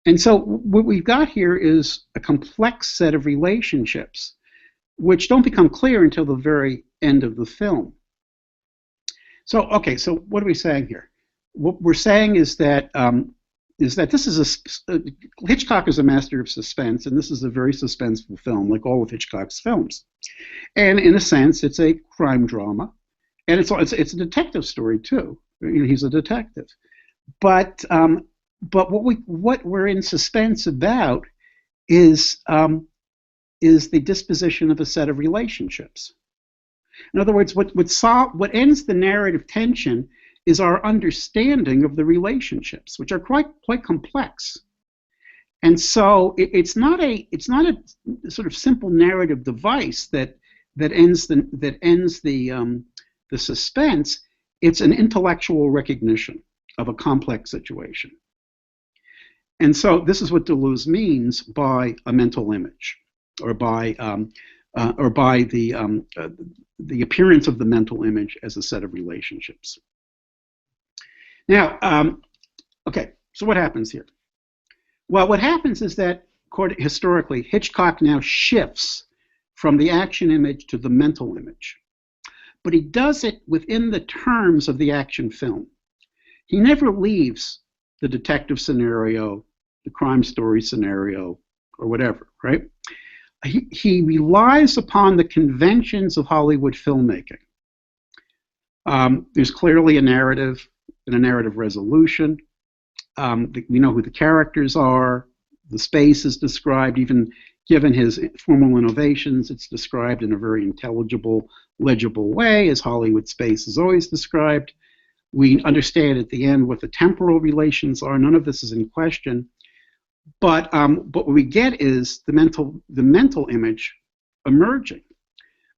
And so what we've got here is a complex set of relationships which don't become clear until the very end of the film. So, okay, so what are we saying here? What we're saying is that this is Hitchcock is a master of suspense, and this is a very suspenseful film, like all of Hitchcock's films. And in a sense, it's a crime drama, and it's a detective story too. You know, he's a detective, but what we're in suspense about is the disposition of a set of relationships. In other words, what ends the narrative tension is our understanding of the relationships, which are quite complex. And so it's not a sort of simple narrative device that ends the suspense. It's an intellectual recognition of a complex situation. And so this is what Deleuze means by a mental image, or by the appearance of the mental image as a set of relationships. Now, okay, so what happens here? Well, what happens is that, historically, Hitchcock now shifts from the action image to the mental image. But he does it within the terms of the action film. He never leaves the detective scenario, the crime story scenario, or whatever, right? He relies upon the conventions of Hollywood filmmaking. There's clearly a narrative and a narrative resolution. We know who the characters are. The space is described, even given his formal innovations, it's described in a very intelligible, legible way, as Hollywood space is always described. We understand at the end what the temporal relations are. None of this is in question. But what we get is the mental image emerging.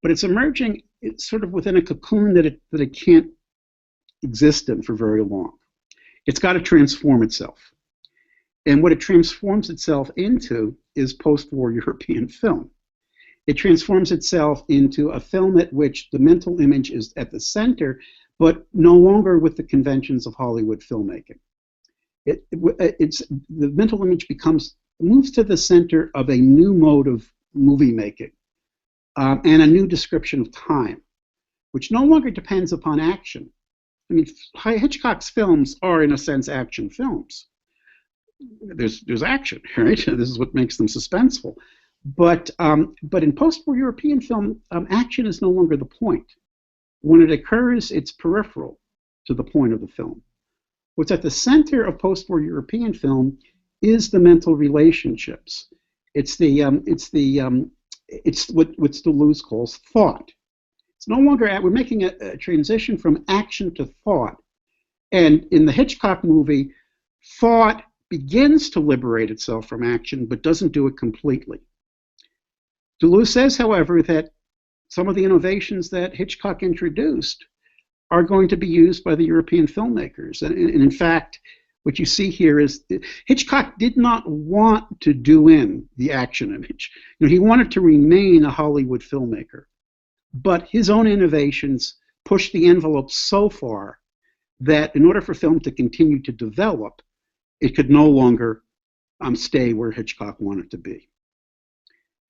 But it's emerging sort of within a cocoon that it can't exist in for very long. It's got to transform itself. And what it transforms itself into is post-war European film. It transforms itself into a film at which the mental image is at the center, but no longer with the conventions of Hollywood filmmaking. The mental image moves to the center of a new mode of movie making and a new description of time, which no longer depends upon action. I mean, Hitchcock's films are, in a sense, action films. There's action, right? This is what makes them suspenseful. But in post-war European film, action is no longer the point. When it occurs, it's peripheral to the point of the film. What's at the center of post-war European film is the mental relationships. It's what Deleuze calls thought. It's no longer we're making a transition from action to thought. And in the Hitchcock movie, thought begins to liberate itself from action, but doesn't do it completely. Deleuze says, however, that some of the innovations that Hitchcock introduced are going to be used by the European filmmakers. And in fact, what you see here is Hitchcock did not want to do in the action image. You know, he wanted to remain a Hollywood filmmaker. But his own innovations pushed the envelope so far that in order for film to continue to develop, it could no longer stay where Hitchcock wanted to be.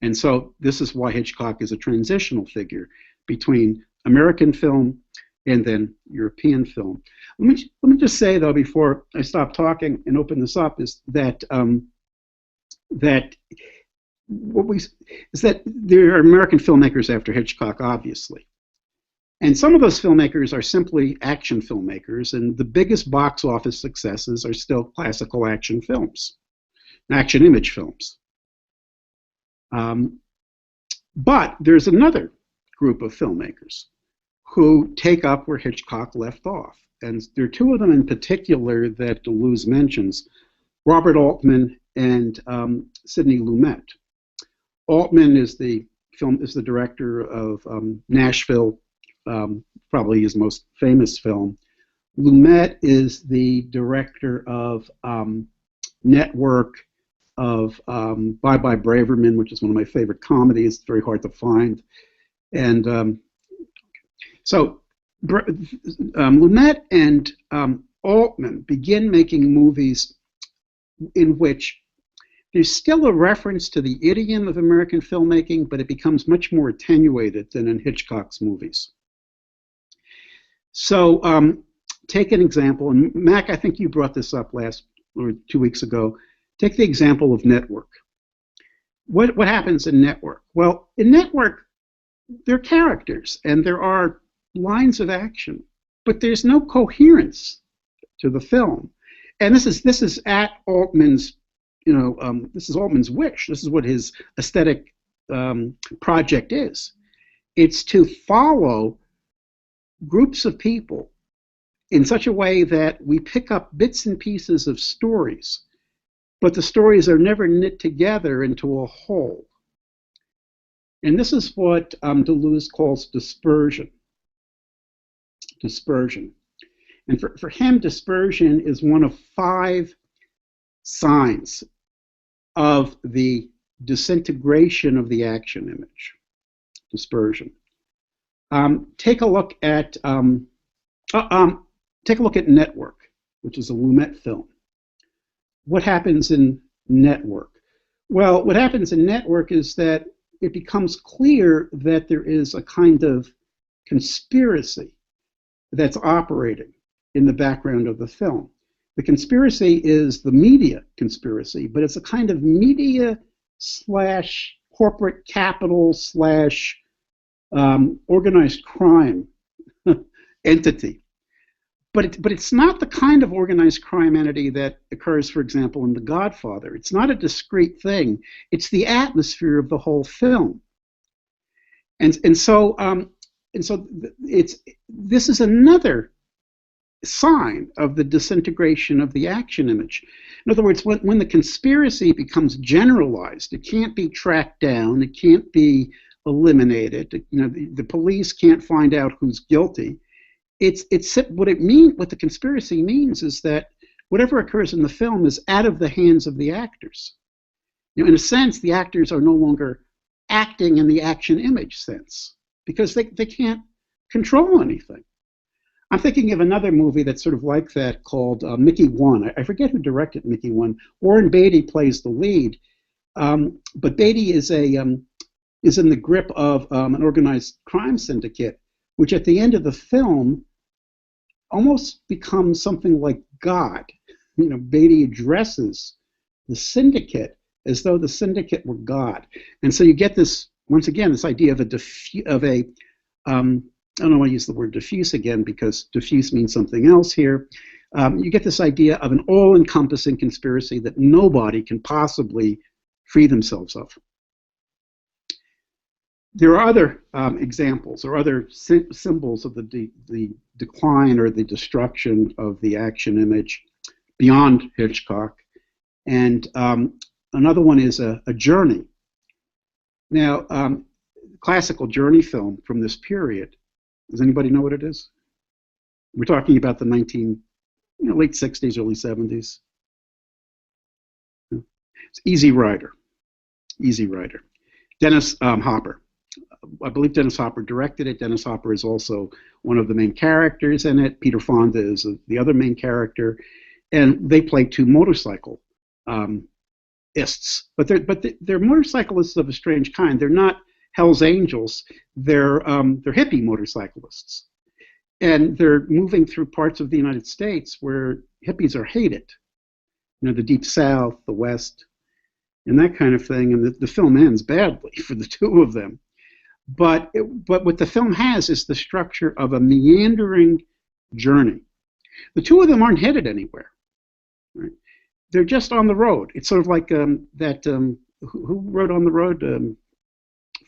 And so this is why Hitchcock is a transitional figure between American film and then European film. Let me just say, though, before I stop talking and open this up, is that that there are American filmmakers after Hitchcock, obviously. And some of those filmmakers are simply action filmmakers, and the biggest box office successes are still classical action films, action image films. But there's another group of filmmakers who take up where Hitchcock left off. And there are two of them in particular that Deleuze mentions, Robert Altman and Sidney Lumet. Altman is the director of Nashville, probably his most famous film. Lumet is the director of Network of Bye Bye Braverman, which is one of my favorite comedies. It's very hard to find. And so Lumet and Altman begin making movies in which there's still a reference to the idiom of American filmmaking, but it becomes much more attenuated than in Hitchcock's movies. So take an example, and Mac, I think you brought this up last or 2 weeks ago. Take the example of Network. What happens in Network? Well, in Network, there are characters and there are lines of action, but there's no coherence to the film. And this is at Altman's, this is Altman's wish. This is what his aesthetic project is. It's to follow groups of people in such a way that we pick up bits and pieces of stories, but the stories are never knit together into a whole. And this is what Deleuze calls dispersion. Dispersion. And for him, dispersion is one of 5 signs of the disintegration of the action image. Dispersion. Take a look at Network, which is a Lumet film. What happens in Network? Well, what happens in Network is that it becomes clear that there is a kind of conspiracy that's operating in the background of the film. The conspiracy is the media conspiracy, but it's a kind of media slash corporate capital slash organized crime entity. But it's not the kind of organized crime entity that occurs, for example, in The Godfather. It's not a discrete thing. It's the atmosphere of the whole film. And so this is another sign of the disintegration of the action image. In other words, when the conspiracy becomes generalized, it can't be tracked down, it can't be eliminated. The police can't find out who's guilty. What the conspiracy means is that whatever occurs in the film is out of the hands of the actors. In a sense, the actors are no longer acting in the action image sense because they can't control anything. I'm thinking of another movie that's sort of like that called Mickey 1. I forget who directed Mickey 1. Warren Beatty plays the lead, but Beatty is in the grip of an organized crime syndicate, which at the end of the film almost becomes something like God. Beatty addresses the syndicate as though the syndicate were God. And so you get this, once again, this idea of I don't want to use the word diffuse again because diffuse means something else here. You get this idea of an all-encompassing conspiracy that nobody can possibly free themselves of. There are other examples or other symbols of the decline or the destruction of the action image beyond Hitchcock. And another one is a journey. Now, classical journey film from this period, does anybody know what it is? We're talking about the late 60s, early 70s. It's Easy Rider. Easy Rider. Dennis Hopper. I believe Dennis Hopper directed it. Dennis Hopper is also one of the main characters in it. Peter Fonda is the other main character. And they play 2 motorcycle ists. But they're motorcyclists of a strange kind. They're not Hell's Angels. They're hippie motorcyclists. And they're moving through parts of the United States where hippies are hated. The Deep South, the West, and that kind of thing. And the film ends badly for the 2 of them. But what the film has is the structure of a meandering journey. The 2 of them aren't headed anywhere. Right? They're just on the road. It's sort of like who wrote On the Road?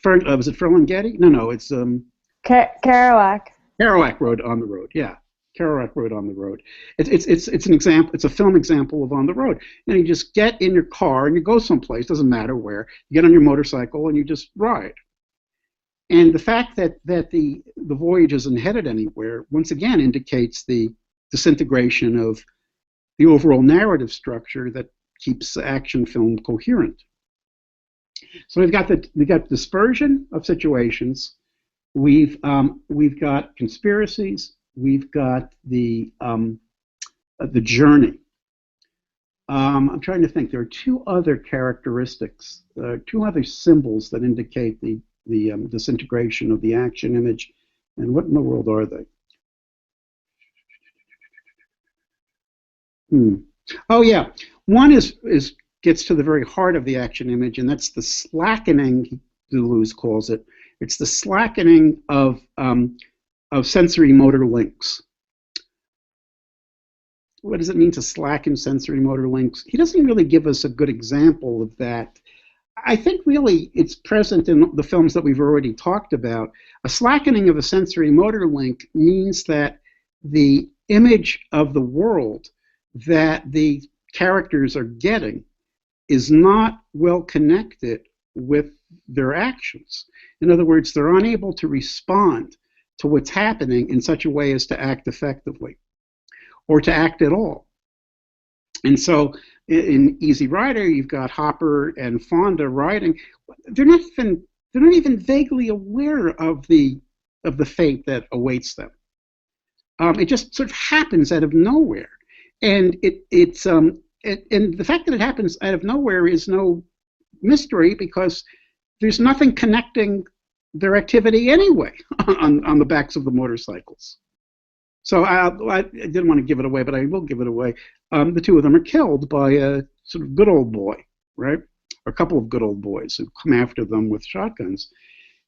Was it Ferlinghetti? No, it's
Kerouac.
Kerouac wrote On the Road. Yeah, Kerouac wrote On the Road. It's an example. It's a film example of On the Road. You just get in your car and you go someplace. Doesn't matter where. You get on your motorcycle and you just ride. And the fact that the voyage isn't headed anywhere once again indicates the disintegration of the overall narrative structure that keeps action film coherent. So we've got dispersion of situations. We've got conspiracies. We've got the journey. I'm trying to think. There are two other characteristics, two other symbols that indicate the disintegration of the action image. And what in the world are they? Oh yeah, one is gets to the very heart of the action image, and that's the slackening. Deleuze calls it. It's the slackening of sensory motor links. What does it mean to slacken sensory motor links? He doesn't really give us a good example of that. I think really it's present in the films that we've already talked about. A slackening of a sensory motor link means that the image of the world that the characters are getting is not well connected with their actions. In other words, they're unable to respond to what's happening in such a way as to act effectively or to act at all. And so in Easy Rider, you've got Hopper and Fonda riding. They're not even vaguely aware of the fate that awaits them. It just sort of happens out of nowhere. And and the fact that it happens out of nowhere is no mystery, because there's nothing connecting their activity anyway on the backs of the motorcycles. So I didn't want to give it away, but I will give it away. The two of them are killed by a sort of good old boy, right? Or a couple of good old boys who come after them with shotguns.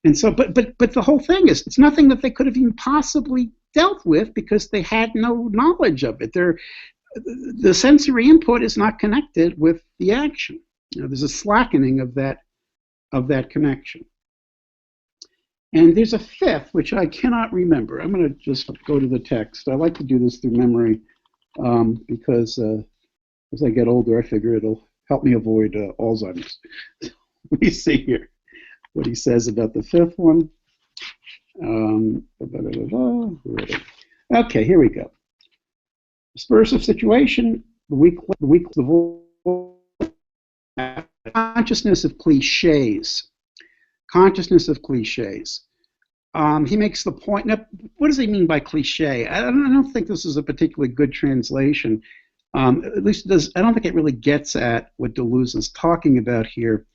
And so, but the whole thing is, it's nothing that they could have even possibly dealt with because they had no knowledge of it. The sensory input is not connected with the action. There's a slackening of that connection. And there's a fifth, which I cannot remember. I'm going to just go to the text. I like to do this through memory because as I get older, I figure it'll help me avoid Alzheimer's. Let me see here what he says about the fifth one. Okay, here we go. Dispersive situation, the consciousness of cliches. Consciousness of cliches. He makes the point. Now, what does he mean by cliche? I don't think this is a particularly good translation. At least I don't think it really gets at what Deleuze is talking about here.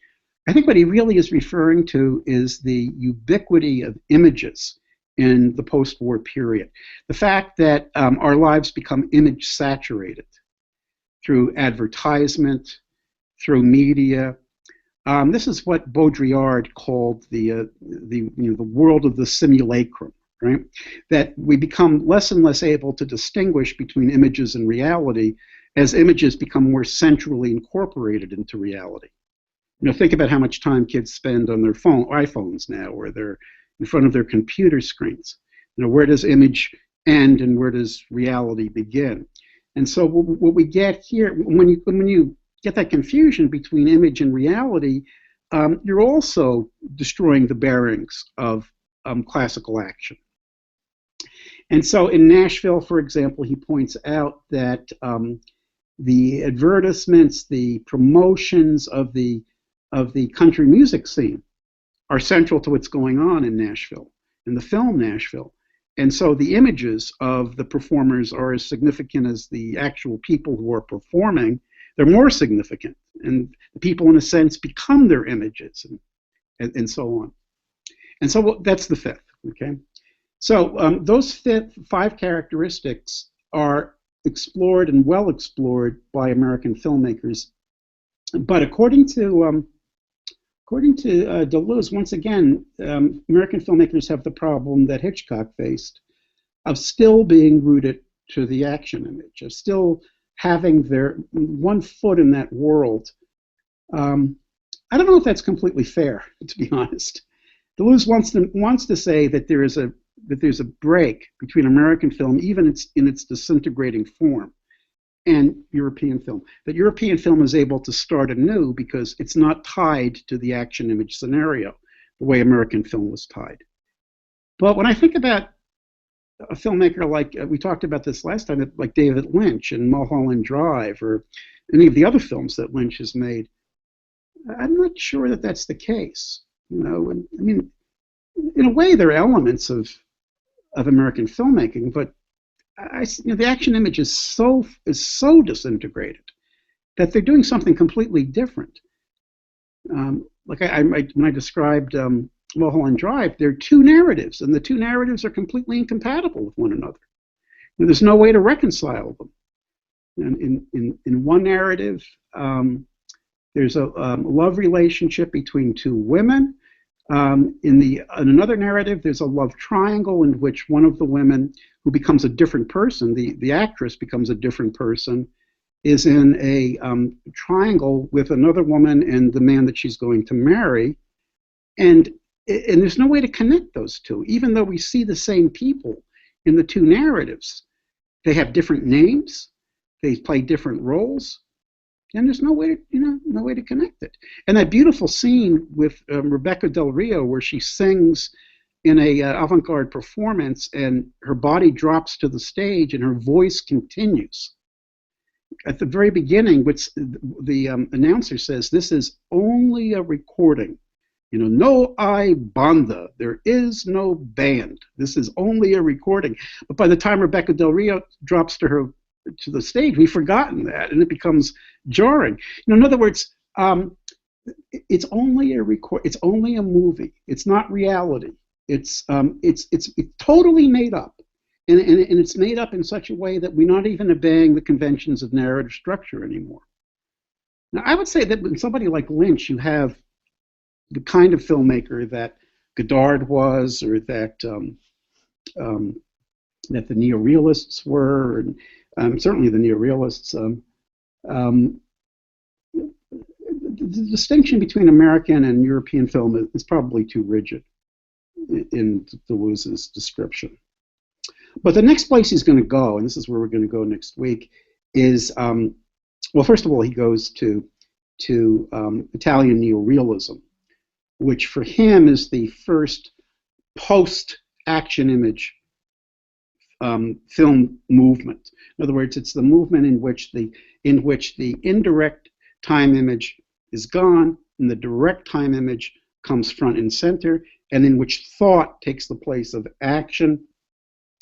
I think what he really is referring to is the ubiquity of images in the post-war period. The fact that our lives become image-saturated through advertisement, through media. This is what Baudrillard called the world of the simulacrum, right? That we become less and less able to distinguish between images and reality as images become more centrally incorporated into reality. Think about how much time kids spend on their iPhones now, or they're in front of their computer screens. Where does image end and where does reality begin? And so what we get here, when you get that confusion between image and reality, you're also destroying the bearings of classical action. And so in Nashville, for example, he points out that the advertisements, the promotions of the country music scene are central to what's going on in Nashville, in the film Nashville. And so the images of the performers are as significant as the actual people who are performing. They're more significant, and the people, in a sense, become their images, and so on. And so that's the fifth, okay? So those five characteristics are explored and well explored by American filmmakers. But according to Deleuze, once again, American filmmakers have the problem that Hitchcock faced of still being rooted to the action image, of still having their one foot in that world. I don't know if that's completely fair, to be honest. Deleuze wants to say that there's a break between American film, even in its disintegrating form, and European film. That European film is able to start anew because it's not tied to the action image scenario the way American film was tied. But when I think about a filmmaker like, we talked about this last time, like David Lynch and Mulholland Drive, or any of the other films that Lynch has made. I'm not sure that that's the case. You know, and, I mean, in a way, there are elements of American filmmaking, but the Action-Imge is so disintegrated that they're doing something completely different. Like when I described Mulholland Drive, there are two narratives, and the two narratives are completely incompatible with one another. There's no way to reconcile them. And in one narrative, there's a love relationship between two women. In another narrative, there's a love triangle in which one of the women, who becomes a different person, the actress becomes a different person, is in a triangle with another woman and the man that she's going to marry, and there's no way to connect those two, even though we see the same people in the two narratives. They have different names, they play different roles, and there's no way to, no way to connect it. And that beautiful scene with Rebecca Del Rio, where she sings in a avant-garde performance, and her body drops to the stage, and her voice continues. At the very beginning, which the announcer says, "This is only a recording. No hay banda. There is no band. This is only a recording." But by the time Rebecca Del Rio drops to the stage, we've forgotten that, and it becomes jarring. In other words, it's only a record. It's only a movie. It's not reality. It's totally made up, and it's made up in such a way that we're not even obeying the conventions of narrative structure anymore. Now, I would say that with somebody like Lynch, you have the kind of filmmaker that Godard was, or that that the neorealists were, and certainly the neorealists. The distinction between American and European film is probably too rigid in Deleuze's description. But the next place he's going to go, and this is where we're going to go next week, is, well, first of all, he goes to Italian neorealism, which for him is the first post-Action-Imge film movement. In other words, it's the movement in which the indirect time image is gone, and the direct time image comes front and center, and in which thought takes the place of action.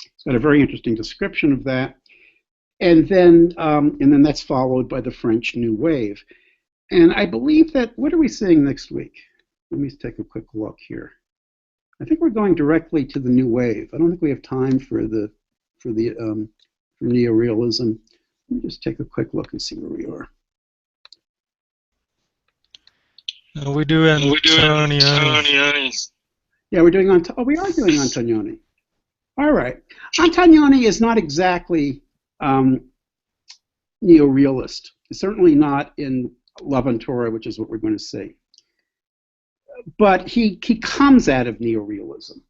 It's got a very interesting description of that. And then that's followed by the French New Wave. And I believe that, what are we seeing next week? Let me take a quick look here. I think we're going directly to the New Wave. I don't think we have time for neorealism. Let me just take a quick look and see where we are.
We do Antonioni.
Yeah, we are doing Antonioni. All right. Antonioni is not exactly neorealist. It's certainly not in L'Avventura, which is what we're going to see. But he comes out of neorealism.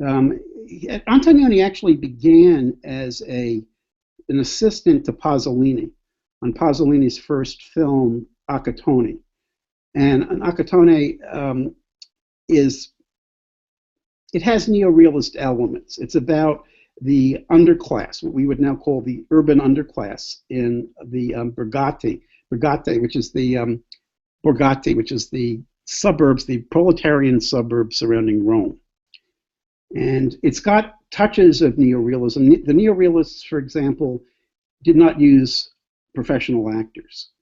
Antonioni actually began as an assistant to Pasolini on Pasolini's first film, Accattone. And Accattone it has neorealist elements. It's about the underclass, what we would now call the urban underclass in the Borgate, which is the suburbs, the proletarian suburbs surrounding Rome. And it's got touches of neorealism. The neorealists, for example, did not use professional actors.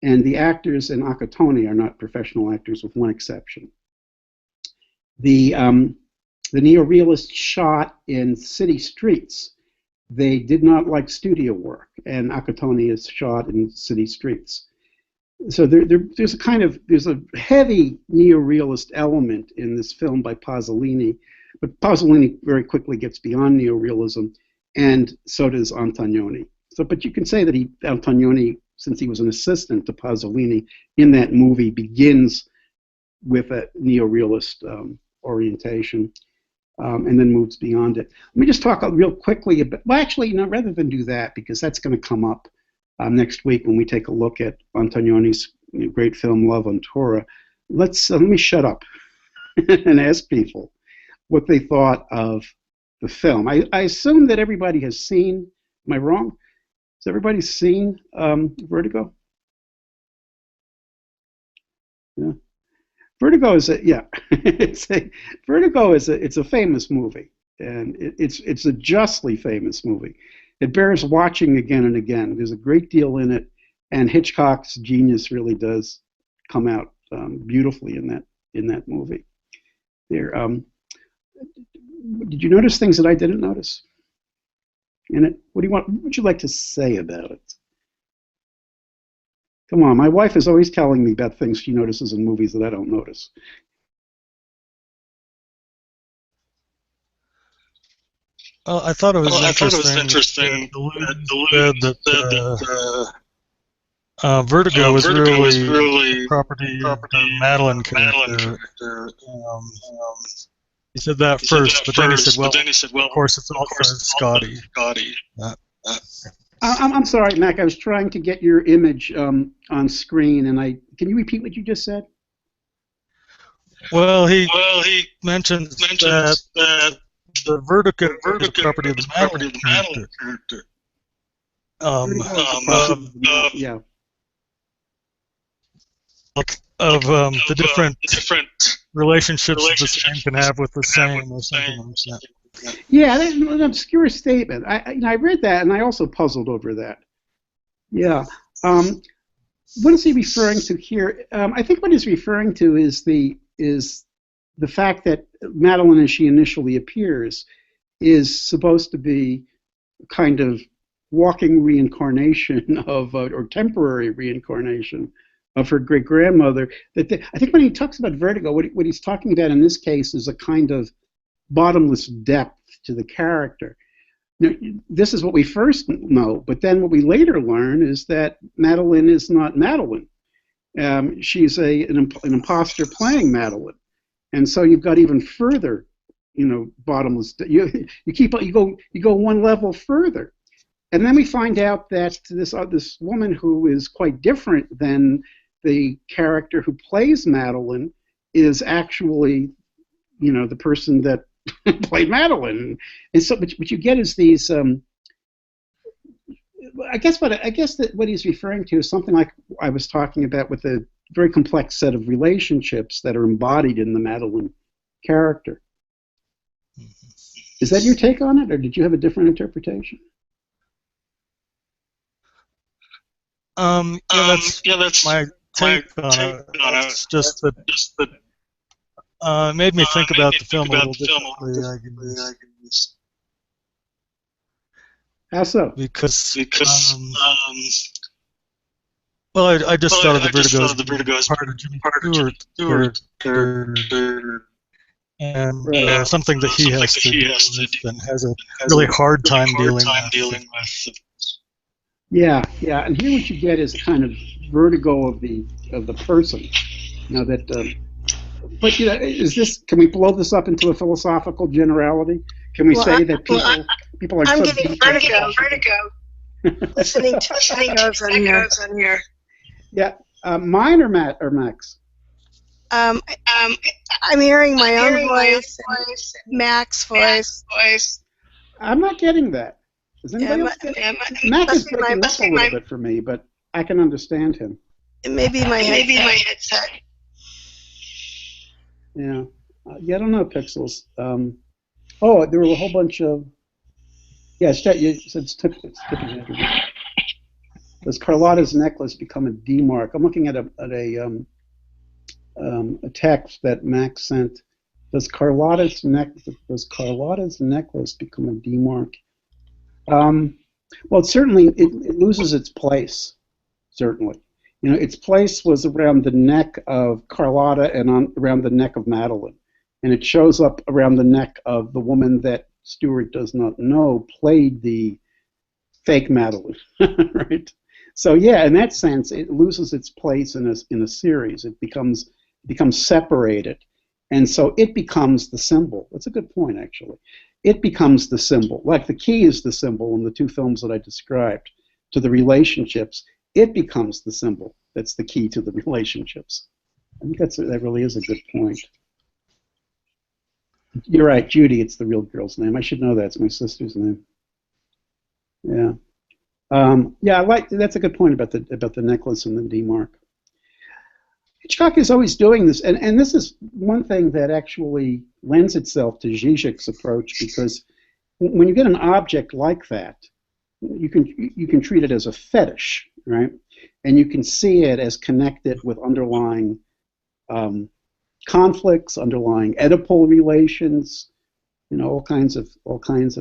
And the actors in Accattone are not professional actors, with one exception. The neorealists shot in city streets. They did not like studio work, and Accattone is shot in city streets. So there's a heavy neorealist element in this film by Pasolini, but Pasolini very quickly gets beyond neorealism, and so does Antonioni. But you can say that Antonioni, since he was an assistant to Pasolini in that movie, begins with a neorealist orientation, and then moves beyond it. Let me just talk real quickly about, well, actually, rather than do that, because that's going to come up next week when we take a look at Antonioni's great film L'Avventura. Let me shut up and ask people what they thought of the film. I assume that everybody has seen. Am I wrong? Has everybody seen Vertigo? Yeah. Vertigo is it's a famous movie, and it's a justly famous movie. It bears watching again and again. There's a great deal in it, and Hitchcock's genius really does come out beautifully in that movie. There, did you notice things that I didn't notice in it? What would you like to say about it? Come on, my wife is always telling me about things she notices in movies that I don't notice.
Well, I thought it was interesting that Deleuze said that Vertigo was really a property of the Madeline character. He said that first, but then he said, well, of course, it's also Scotty.
I'm sorry, Mac. I was trying to get your image on screen, and can you repeat what you just said?
Well, he mentions that the Vertigo is a property of the Madeline character.
Yeah.
Of the different relationships that the same can have with the same, or something like that.
Yeah, that's an obscure statement. I read that, and I also puzzled over that. Yeah. What is he referring to here? I think what he's referring to is the fact that Madeline, as she initially appears, is supposed to be kind of walking reincarnation of, or temporary reincarnation of her great-grandmother. I think when he talks about Vertigo, what he's talking about in this case is a kind of bottomless depth to the character. Now, this is what we first know, but then what we later learn is that Madeline is not Madeline. She's an imposter playing Madeline, and so you've got even further, bottomless. You go one level further, and then we find out that this woman who is quite different than the character who plays Madeline is actually, the person that played Madeline. And so, what you get is these. I guess what he's referring to is something like I was talking about, with a very complex set of relationships that are embodied in the Madeline character. Is that your take on it, or did you have a different interpretation?
That's my take on it. It's just that it made me think about the film a little differently, I guess.
How so?
Because well, I just thought of the Vertigo as part of Jimmy Stewart character, and something that he has to deal with and has a really hard time dealing with.
Yeah, and here what you get is kind of vertigo of the person. But is this? Can we blow this up into a philosophical generality? Can we say that people are?
I'm getting vertigo. Listening to echoes on your.
Yeah, mine or Max?
I'm hearing my own voice, Mac's voice.
I'm not getting that. Is anybody else getting? Mac is breaking up a little bit for me, but I can understand him.
It may be my headset.
Yeah, I don't know, Pixels. Oh, there were a whole bunch of. Yeah, you said it's tipping. Does Carlotta's necklace become a demark? I'm looking at a text that Max sent. Does Carlotta's necklace become a demark? Well, certainly it loses its place. Certainly, its place was around the neck of Carlotta and around the neck of Madeline, and it shows up around the neck of the woman that Stewart does not know played the fake Madeline, right? So yeah, in that sense, it loses its place in a series. It becomes separated, and so it becomes the symbol. That's a good point, actually. It becomes the symbol, like the key is the symbol in the two films that I described to the relationships. It becomes the symbol that's the key to the relationships. I think that really is a good point. You're right, Judy. It's the real girl's name. I should know that. It's my sister's name. Yeah. Yeah, that's a good point about the necklace and the demark. Hitchcock is always doing this, and this is one thing that actually lends itself to Zizek's approach, because when you get an object like that, you can treat it as a fetish, right? And you can see it as connected with underlying conflicts, underlying Oedipal relations, all kinds of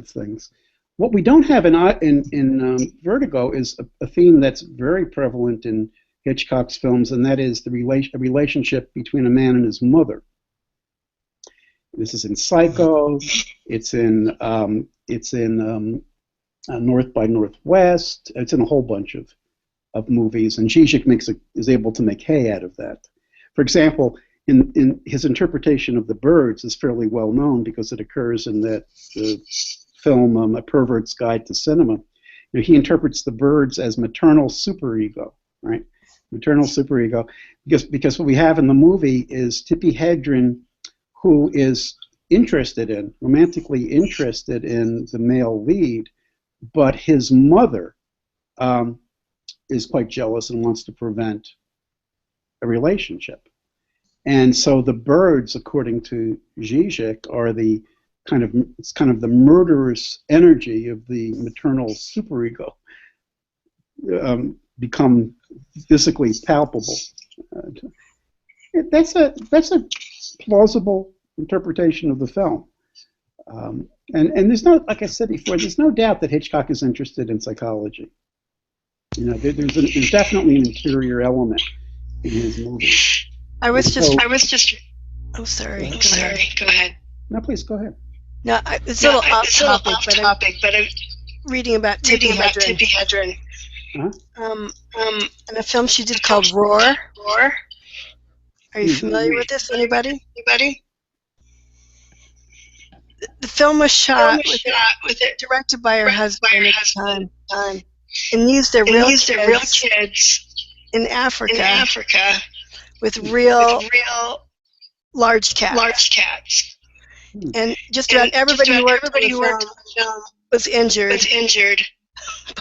things. What we don't have in Vertigo is a theme that's very prevalent in Hitchcock's films, and that is the relationship between a man and his mother. This is in Psycho. It's in North by Northwest. It's in a whole bunch of movies, and Zizek is able to make hay out of that. For example, in his interpretation of the birds is fairly well known because it occurs in the film A Pervert's Guide to Cinema. He interprets the birds as maternal superego, right? Maternal superego, because what we have in the movie is Tippi Hedren, who is romantically interested in the male lead, but his mother is quite jealous and wants to prevent a relationship. And so the birds, according to Zizek, are it's kind of the murderous energy of the maternal superego become physically palpable. That's a plausible interpretation of the film. And there's no, like I said before, there's no doubt that Hitchcock is interested in psychology. There's definitely an interior element in his movies.
I was just. Oh, sorry. Go ahead.
No, please go ahead.
No, it's a little off topic, but I'm reading about Tippi Hedren.
Huh?
In a film she did called Roar. Are you familiar with this? Anybody? The film was shot with it, directed by her husband at the time, and used their real kids in Africa with real large cats. And just about everybody who worked on the film was injured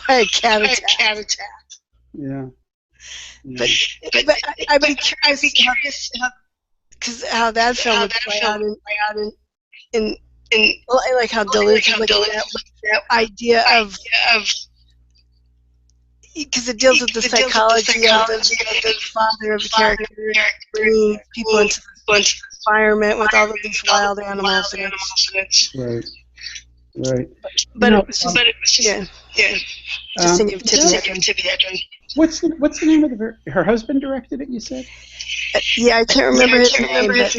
by a cat attack.
Yeah.
But I'd be curious how that film would play out in like how Deleuze is looking at that idea of, because it deals with the psychology of the father of the character, bringing people into the environment with all of these wild animals in it.
Right.
But it was just thinking of Tippi Hedren.
What's the name of her husband directed it, you said?
Yeah, I can't remember his name, but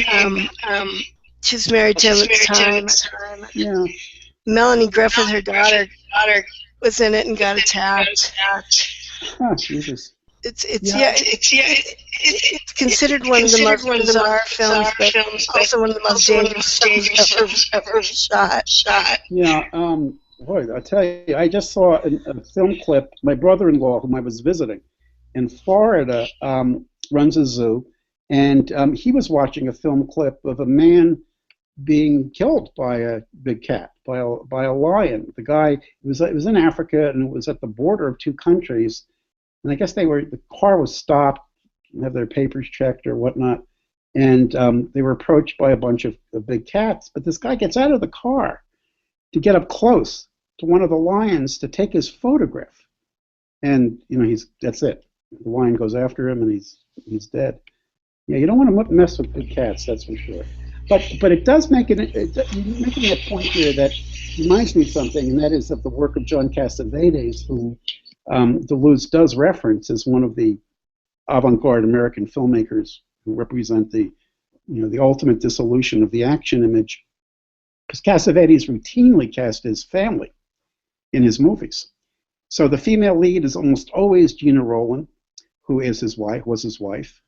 she was married to him at the time.
Yeah.
Melanie Griffith, her daughter, was in it and got attacked.
Oh, Jesus.
It's considered one of the most bizarre films, but also one of the most dangerous films ever shot.
Yeah. Boy, I tell you, I just saw a film clip. My brother-in-law, whom I was visiting in Florida, runs a zoo, and he was watching a film clip of a man being killed by a big cat, by a lion. The guy, it was in Africa, and it was at the border of two countries, and I guess the car was stopped, have their papers checked or whatnot, and they were approached by a bunch of big cats. But this guy gets out of the car to get up close to one of the lions to take his photograph, and that's it. The lion goes after him, and he's dead. Yeah, you don't want to mess with big cats, that's for sure. But it does make you're making a point here that reminds me of something, and that is of the work of John Cassavetes, whom Deleuze does reference as one of the avant-garde American filmmakers who represent the ultimate dissolution of the action image. Because Cassavetes routinely cast his family in his movies. So the female lead is almost always Gina Rowland, who was his wife.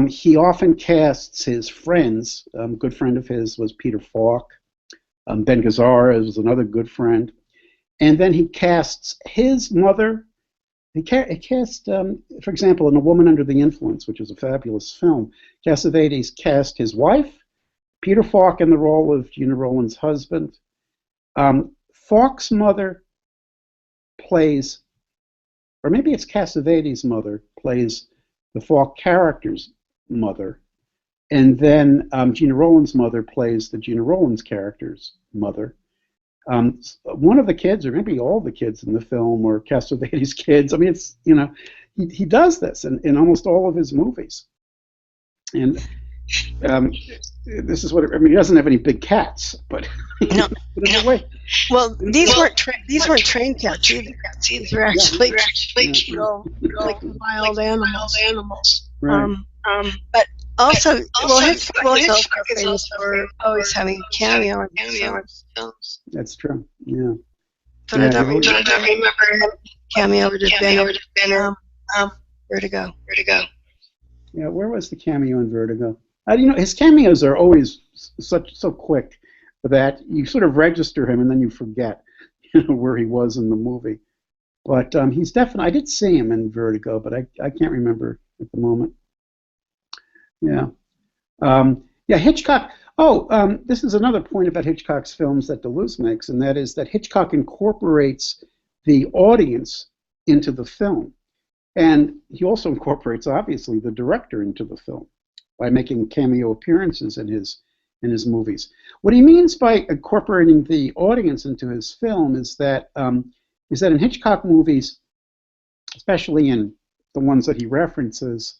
He often casts his friends. A good friend of his was Peter Falk. Ben Gazzara was another good friend. And then he casts his mother. He cast, for example, in A Woman Under the Influence, which is a fabulous film, Cassavetes cast his wife, Peter Falk in the role of Gena Rowland's husband. Falk's mother plays, or maybe it's Cassavetes' mother plays the Falk character's mother, and then Gena Rowland's mother plays the Gena Rowland's character's mother. One of the kids, or maybe all the kids in the film, are Cassavetes' kids. I mean, it's, you know, he does this in almost all of his movies. And this is what I mean. He doesn't have any big cats, but
No.
but in a way,
Well, these weren't trained cats either. These were actually real, like wild animals.
right.
But also, Hitchcock is also famous for always having a cameo in his films.
That's true. Yeah.
But I don't remember cameo would have been Vertigo.
Yeah. Where was the cameo in Vertigo? You know, his cameos are always so quick that you sort of register him and then you forget, you know, where he was in the movie. But he's definitely. I did see him in Vertigo, but I can't remember at the moment. Yeah. Yeah. Hitchcock. Oh, this is another point about Hitchcock's films that Deleuze makes, and that is that Hitchcock incorporates the audience into the film. And he also incorporates, obviously, the director into the film by making cameo appearances in his movies. What he means by incorporating the audience into his film is that in Hitchcock movies, especially in the ones that he references,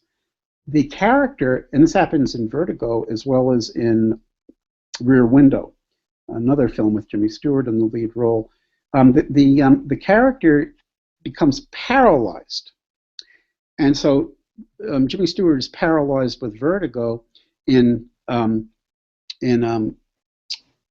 the character, and this happens in Vertigo as well as in Rear Window, another film with Jimmy Stewart in the lead role, the character becomes paralyzed. And so Jimmy Stewart is paralyzed with vertigo in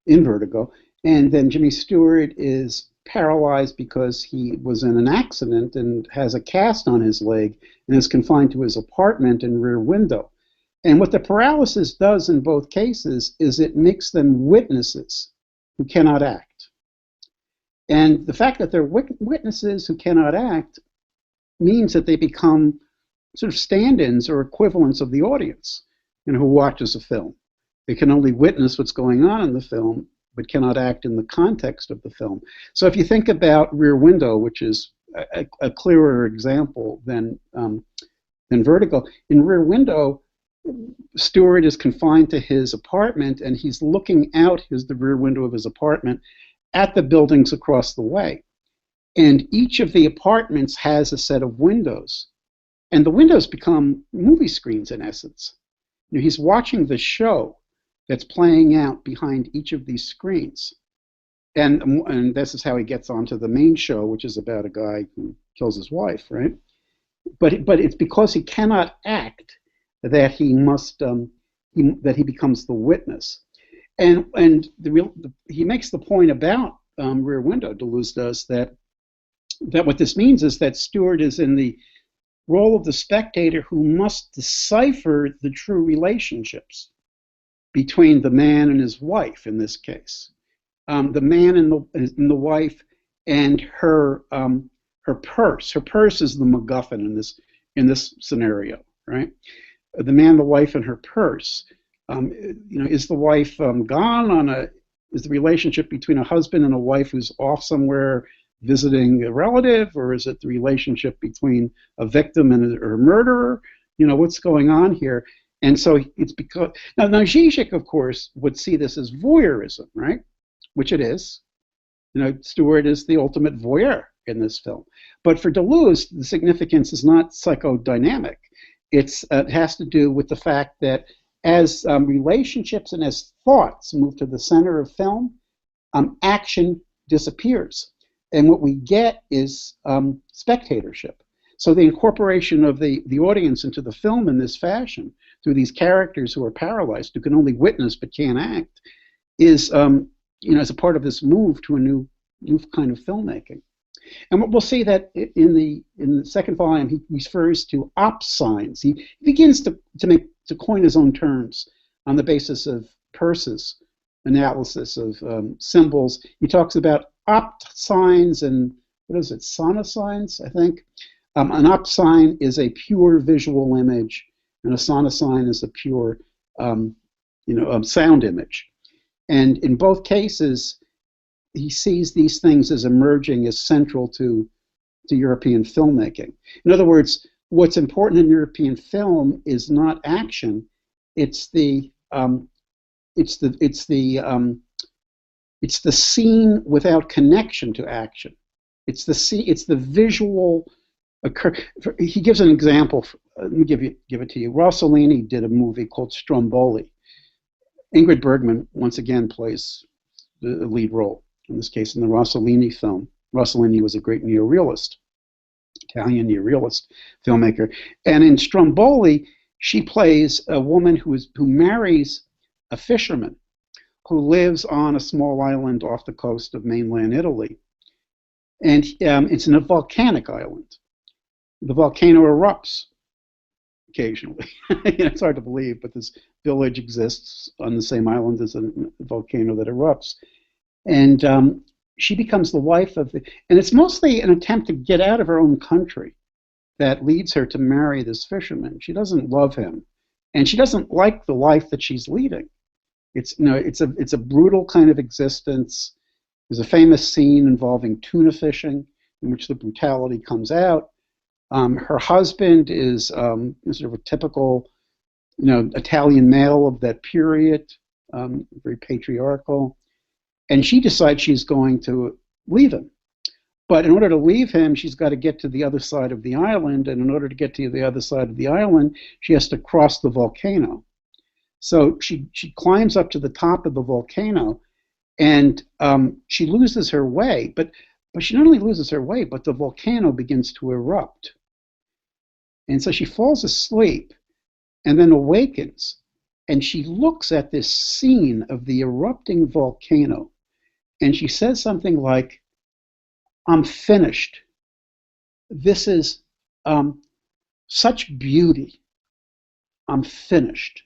Vertigo, and then Jimmy Stewart is paralyzed because he was in an accident and has a cast on his leg and is confined to his apartment in Rear Window. And what the paralysis does in both cases is it makes them witnesses who cannot act. And the fact that they're witnesses who cannot act means that they become sort of stand-ins or equivalents of the audience, you know, who watches a film. They can only witness what's going on in the film, but cannot act in the context of the film. So if you think about Rear Window, which is a clearer example than Vertigo, in Rear Window, Stewart is confined to his apartment, and he's looking out the rear window of his apartment at the buildings across the way. And each of the apartments has a set of windows, and the windows become movie screens in essence. You know, he's watching the show that's playing out behind each of these screens. And this is how he gets onto the main show, which is about a guy who kills his wife, right? But it's because he cannot act that he must that he becomes the witness. And he makes the point about Rear Window, Deleuze does, that what this means is that Stewart is in the role of the spectator who must decipher the true relationships between the man and his wife in this case. The man and the wife and her purse. Her purse is the McGuffin in this scenario, right? The man, the wife, and her purse. You know, is the wife gone is the relationship between a husband and a wife who's off somewhere visiting a relative, or is it the relationship between a victim and a murderer? You know, what's going on here? And so it's because now Zizek, of course, would see this as voyeurism, right? Which it is. You know, Stewart is the ultimate voyeur in this film. But for Deleuze, the significance is not psychodynamic. It has to do with the fact that as relationships and as thoughts move to the center of film, action disappears. And what we get is spectatorship. So the incorporation of the audience into the film in this fashion, through these characters who are paralyzed, who can only witness but can't act, is you know, as a part of this move to a new kind of filmmaking. And we'll see that in the second volume, he refers to opt signs. He begins to coin his own terms on the basis of Peirce's analysis of symbols. He talks about opt signs and what is it, sonosigns, I think. An opt sign is a pure visual image, and a sonosign is a pure sound image. And in both cases, he sees these things as emerging as central to European filmmaking. In other words, what's important in European film is not action; it's the scene without connection to action. It's the visual occur. He gives an example. Let me give it to you. Rossellini did a movie called Stromboli. Ingrid Bergman once again plays the lead role, in this case in the Rossellini film. Rossellini was a great neorealist, Italian neorealist filmmaker. And in Stromboli, she plays a woman who marries a fisherman who lives on a small island off the coast of mainland Italy. And it's in a volcanic island. The volcano erupts occasionally. It's hard to believe, but this village exists on the same island as a volcano that erupts. And she becomes the wife of and it's mostly an attempt to get out of her own country that leads her to marry this fisherman. She doesn't love him, and she doesn't like the life that she's leading. It's a brutal kind of existence. There's a famous scene involving tuna fishing in which the brutality comes out. Her husband is sort of a typical, Italian male of that period, very patriarchal. And she decides she's going to leave him. But in order to leave him, she's got to get to the other side of the island. And in order to get to the other side of the island, she has to cross the volcano. So she climbs up to the top of the volcano, and she loses her way. But she not only loses her way, but the volcano begins to erupt. And so she falls asleep and then awakens. And she looks at this scene of the erupting volcano. And she says something like, "I'm finished. This is such beauty. I'm finished."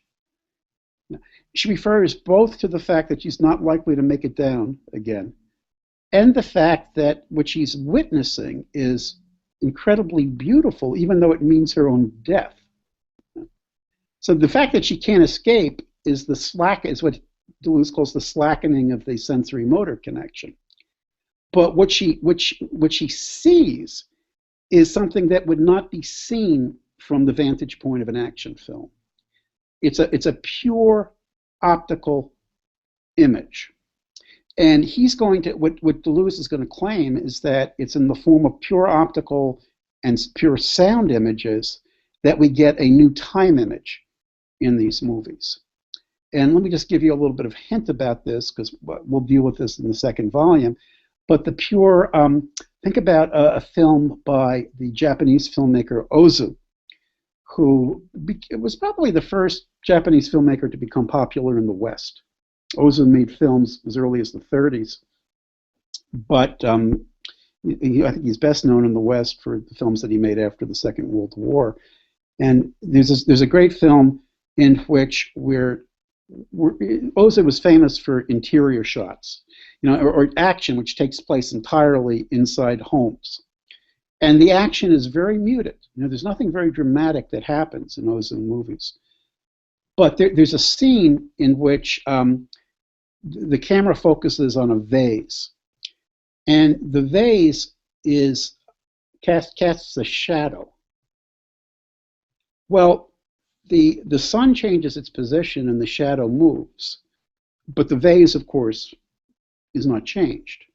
She refers both to the fact that she's not likely to make it down again, and the fact that what she's witnessing is incredibly beautiful, even though it means her own death. So the fact that she can't escape is what Deleuze calls the slackening of the sensory motor connection. But what she sees is something that would not be seen from the vantage point of an action film. It's a pure optical image. And he's going to, what Deleuze is going to claim is that it's in the form of pure optical and pure sound images that we get a new time image in these movies. And let me just give you a little bit of hint about this, because we'll deal with this in the second volume. But the pure, think about a film by the Japanese filmmaker Ozu, who was probably the first Japanese filmmaker to become popular in the West. Ozu made films as early as the 30s, but I think he's best known in the West for the films that he made after the Second World War. And there's a great film in which Ozu was famous for interior shots, or action, which takes place entirely inside homes. And the action is very muted. There's nothing very dramatic that happens in Ozu movies. But there's a scene in which the camera focuses on a vase, and the vase casts a shadow. Well, the sun changes its position and the shadow moves, but the vase, of course, is not changed.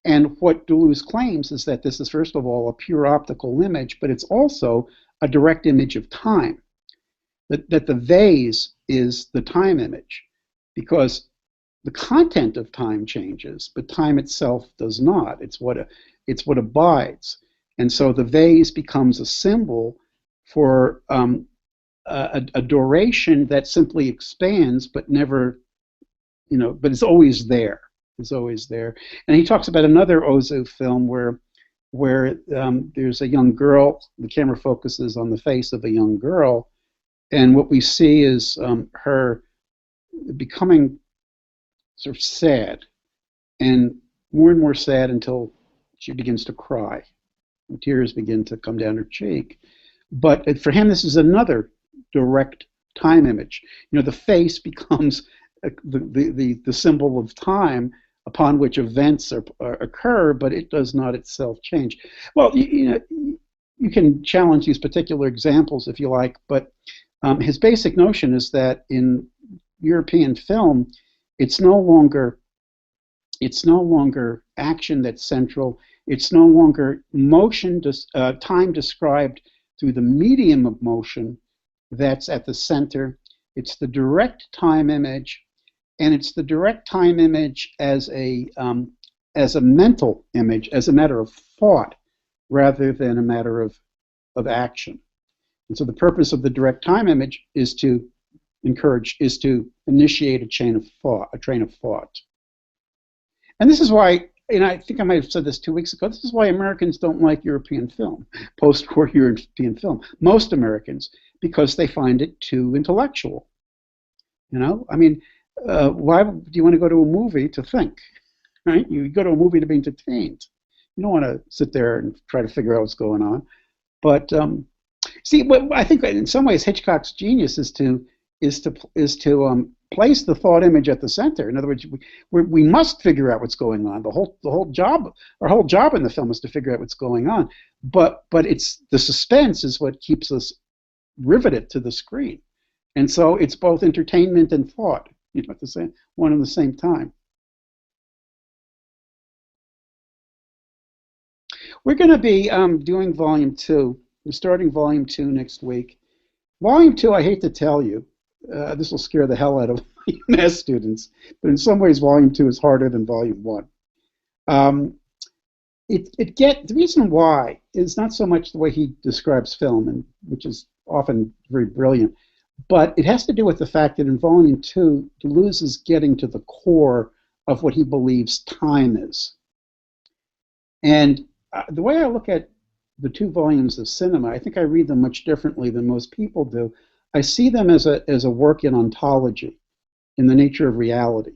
And what Deleuze claims is that this is, first of all, a pure optical image, but it's also a direct image of time. That the vase is the time image, because the content of time changes, but time itself does not. It's what abides. And so the vase becomes a symbol for a duration that simply expands, but never, but it's always there. It's always there. And he talks about another Ozu film where there's a young girl. The camera focuses on the face of a young girl, and what we see is her becoming sort of sad, and more sad until she begins to cry. And tears begin to come down her cheek. But for him, this is another direct time image. You know, the face becomes the symbol of time upon which events occur, but it does not itself change. Well, you know, you can challenge these particular examples if you like, but his basic notion is that in European film, it's no longer action that's central. It's no longer motion, time described through the medium of motion that's at the center. It's the direct time image, and it's the direct time image as a mental image, as a matter of thought, rather than a matter of action. And so the purpose of the direct time image is to initiate a train of thought. And this is why, and I think I might have said this 2 weeks ago, this is why Americans don't like European film, post-war European film. Most Americans, because they find it too intellectual. You know, I mean, why do you want to go to a movie to think, right? You go to a movie to be entertained. You don't want to sit there and try to figure out what's going on. But see, what I think in some ways Hitchcock's genius is to place the thought image at the center. In other words, we must figure out what's going on. Our whole job in the film is to figure out what's going on. But it's the suspense is what keeps us riveted to the screen. And so it's both entertainment and thought, you know, at the same one and the same time. We're going to be doing Volume 2. We're starting Volume 2 next week. Volume 2, I hate to tell you, this will scare the hell out of UMass students, but in some ways Volume 2 is harder than Volume 1. The reason why is not so much the way he describes film, and which is often very brilliant, but it has to do with the fact that in Volume 2, Deleuze is getting to the core of what he believes time is. And the way I look at the 2 volumes of cinema, I think I read them much differently than most people do. I see them as a work in ontology, in the nature of reality.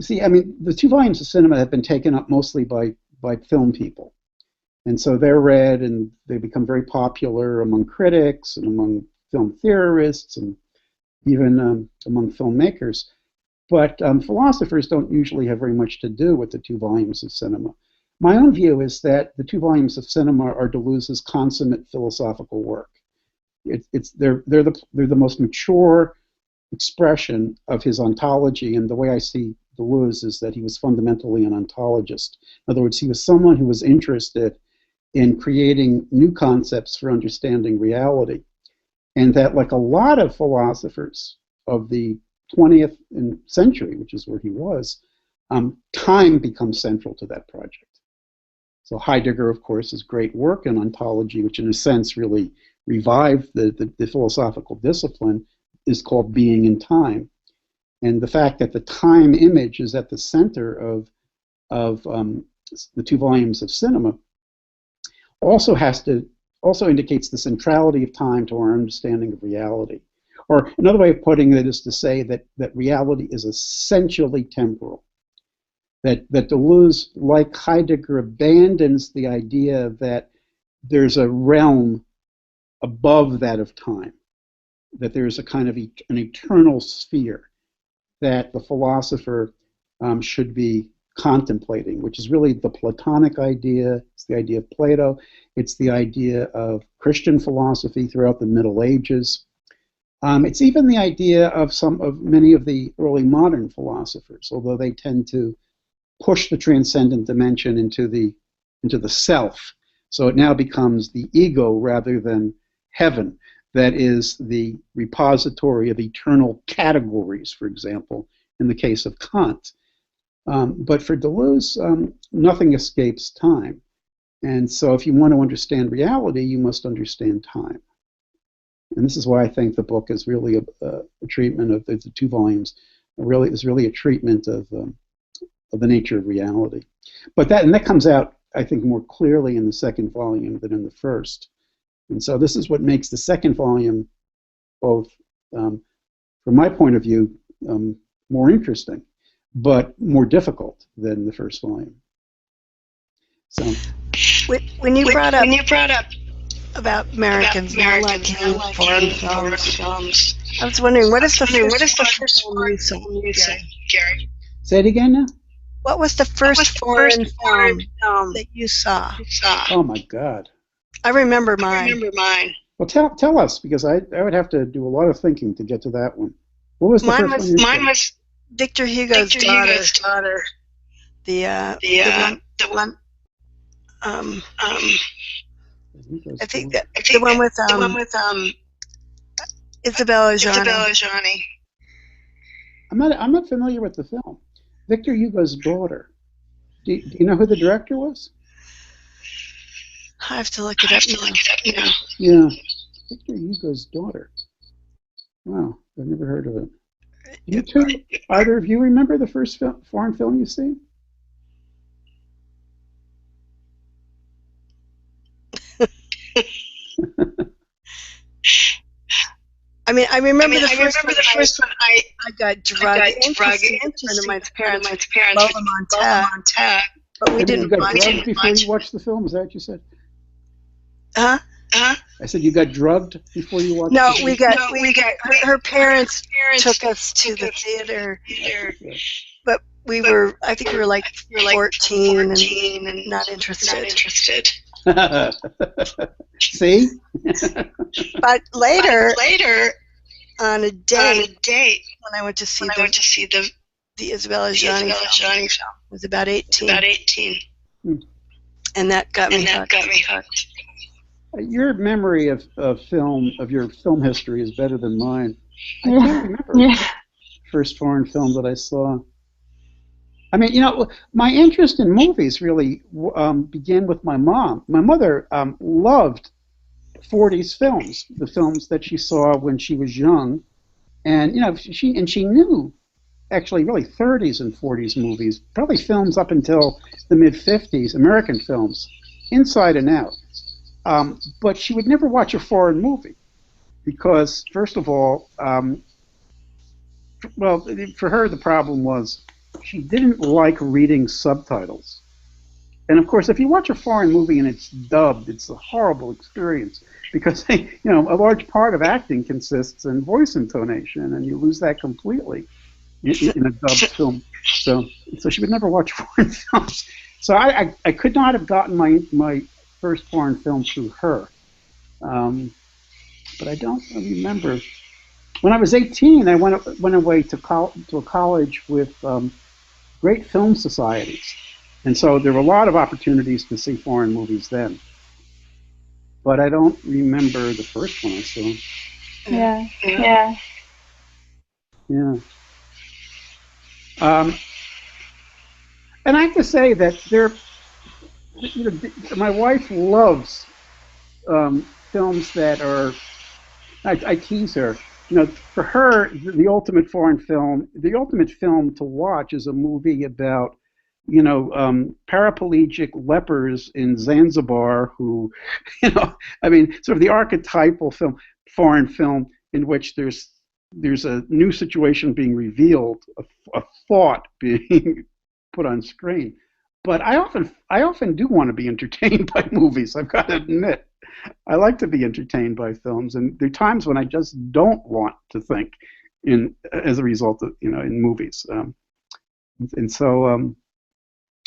See, I mean, the 2 volumes of cinema have been taken up mostly by film people. And so they're read and they become very popular among critics and among film theorists and even among filmmakers. But philosophers don't usually have very much to do with the 2 volumes of cinema. My own view is that the 2 volumes of cinema are Deleuze's consummate philosophical work. They're the most mature expression of his ontology, and the way I see Deleuze is that he was fundamentally an ontologist. In other words, he was someone who was interested in creating new concepts for understanding reality, and that, like a lot of philosophers of the 20th century, which is where he was, time becomes central to that project. So Heidegger, of course, his great work in ontology, which in a sense really revived the philosophical discipline, is called Being in Time. And the fact that the time image is at the center of the 2 volumes of cinema also indicates the centrality of time to our understanding of reality. Or another way of putting it is to say that reality is essentially temporal. That Deleuze, like Heidegger, abandons the idea that there's a realm above that of time, that there's a kind of an eternal sphere that the philosopher should be contemplating, which is really the Platonic idea. It's the idea of Plato. It's the idea of Christian philosophy throughout the Middle Ages. It's even the idea of many of the early modern philosophers, although they tend to push the transcendent dimension into the self. So it now becomes the ego rather than heaven that is the repository of eternal categories, for example, in the case of Kant. But for Deleuze, nothing escapes time. And so if you want to understand reality, you must understand time. And this is why I think the book is really a treatment of the 2 volumes. Is really a treatment of the nature of reality. But that comes out, I think, more clearly in the 2nd volume than in the 1st. And so this is what makes the 2nd volume both, from my point of view, more interesting, but more difficult than the 1st volume. So
when you brought up about Americans not liking foreign films. I was wondering, what is the first film you saw, Gary?
Say it again now?
What was the first foreign film that you saw?
Oh my God.
I remember mine.
Well, tell us, because I would have to do a lot of thinking to get to that one. What was the first one you saw? Mine was
Victor Hugo's daughter. The one. I think the one with Isabella Gianni.
I'm not familiar with the film. Victor Hugo's daughter. Do you know who the director was?
I have to look it up now.
Yeah, Victor Hugo's daughter. Wow, I've never heard of it. You two, either of you remember the first foreign film you've seen?
I mean, I remember the first one. I got drugged into my parents. Love them on tap. But we didn't.
You got drugged before you watched the film? Is that what you said?
Huh?
I said you got drugged before you watched.
No, we got. Her parents took us to the theater, but we were. I think we were like 14 and not interested.
See?
But later on a date when I went to see the Isabella Gianni film, it was about 18. And that got me hooked.
Your memory of your film history is better than mine. I can't remember the first foreign film that I saw. I mean, my interest in movies really began with my mom. My mother loved 40s films, the films that she saw when she was young, and she knew actually really 30s and 40s movies, probably films up until the mid 50s, American films, inside and out. But she would never watch a foreign movie because, first of all, for her the problem was she didn't like reading subtitles. And of course, if you watch a foreign movie and it's dubbed, it's a horrible experience because a large part of acting consists in voice intonation, and you lose that completely in a dubbed film. So she would never watch foreign films. So I could not have gotten my first foreign film through her. But I don't remember. When I was 18, I went away to a college with great film societies. And so there were a lot of opportunities to see foreign movies then. But I don't remember the first one I saw.
Yeah.
And I have to say that my wife loves films that are, I tease her, for her, the ultimate foreign film, the ultimate film to watch is a movie about, paraplegic lepers in Zanzibar who, sort of the archetypal foreign film in which there's a new situation being revealed, a thought being put on screen. But I often do want to be entertained by movies, I've got to admit. I like to be entertained by films, and there are times when I just don't want to think as a result of, in movies. And so,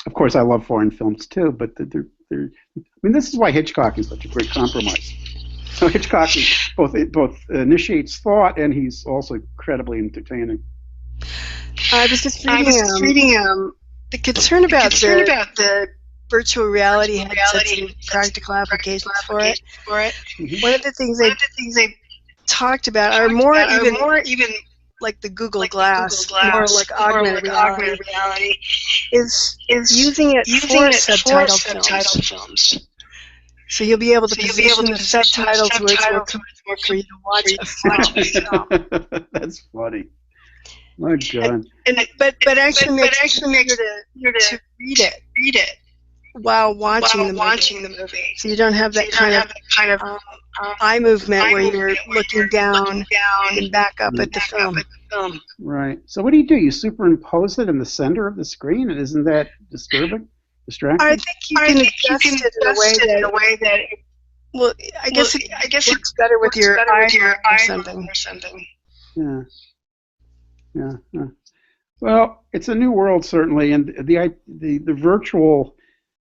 of course, I love foreign films too, but this is why Hitchcock is such a great compromise. So Hitchcock both initiates thought, and he's also incredibly entertaining.
I was just reading the concern about the virtual reality headsets and practical applications for it. Mm-hmm. One of the things they talked about are more even like the Google Glass, more like augmented reality, is using it for subtitled films. So you'll be able to position the subtitles where it's more for you to watch a film.
That's funny. My God.
But actually makes it easier to read it while watching the movie. So you don't have that kind of eye movement where you're looking down and back up at the film.
Right. So what do? You superimpose it in the center of the screen, and isn't that distracting?
I think you can adjust it in a way that Well, I guess it works better with your iron or something.
Yeah. Yeah. Yeah. Well, it's a new world certainly, and the virtual.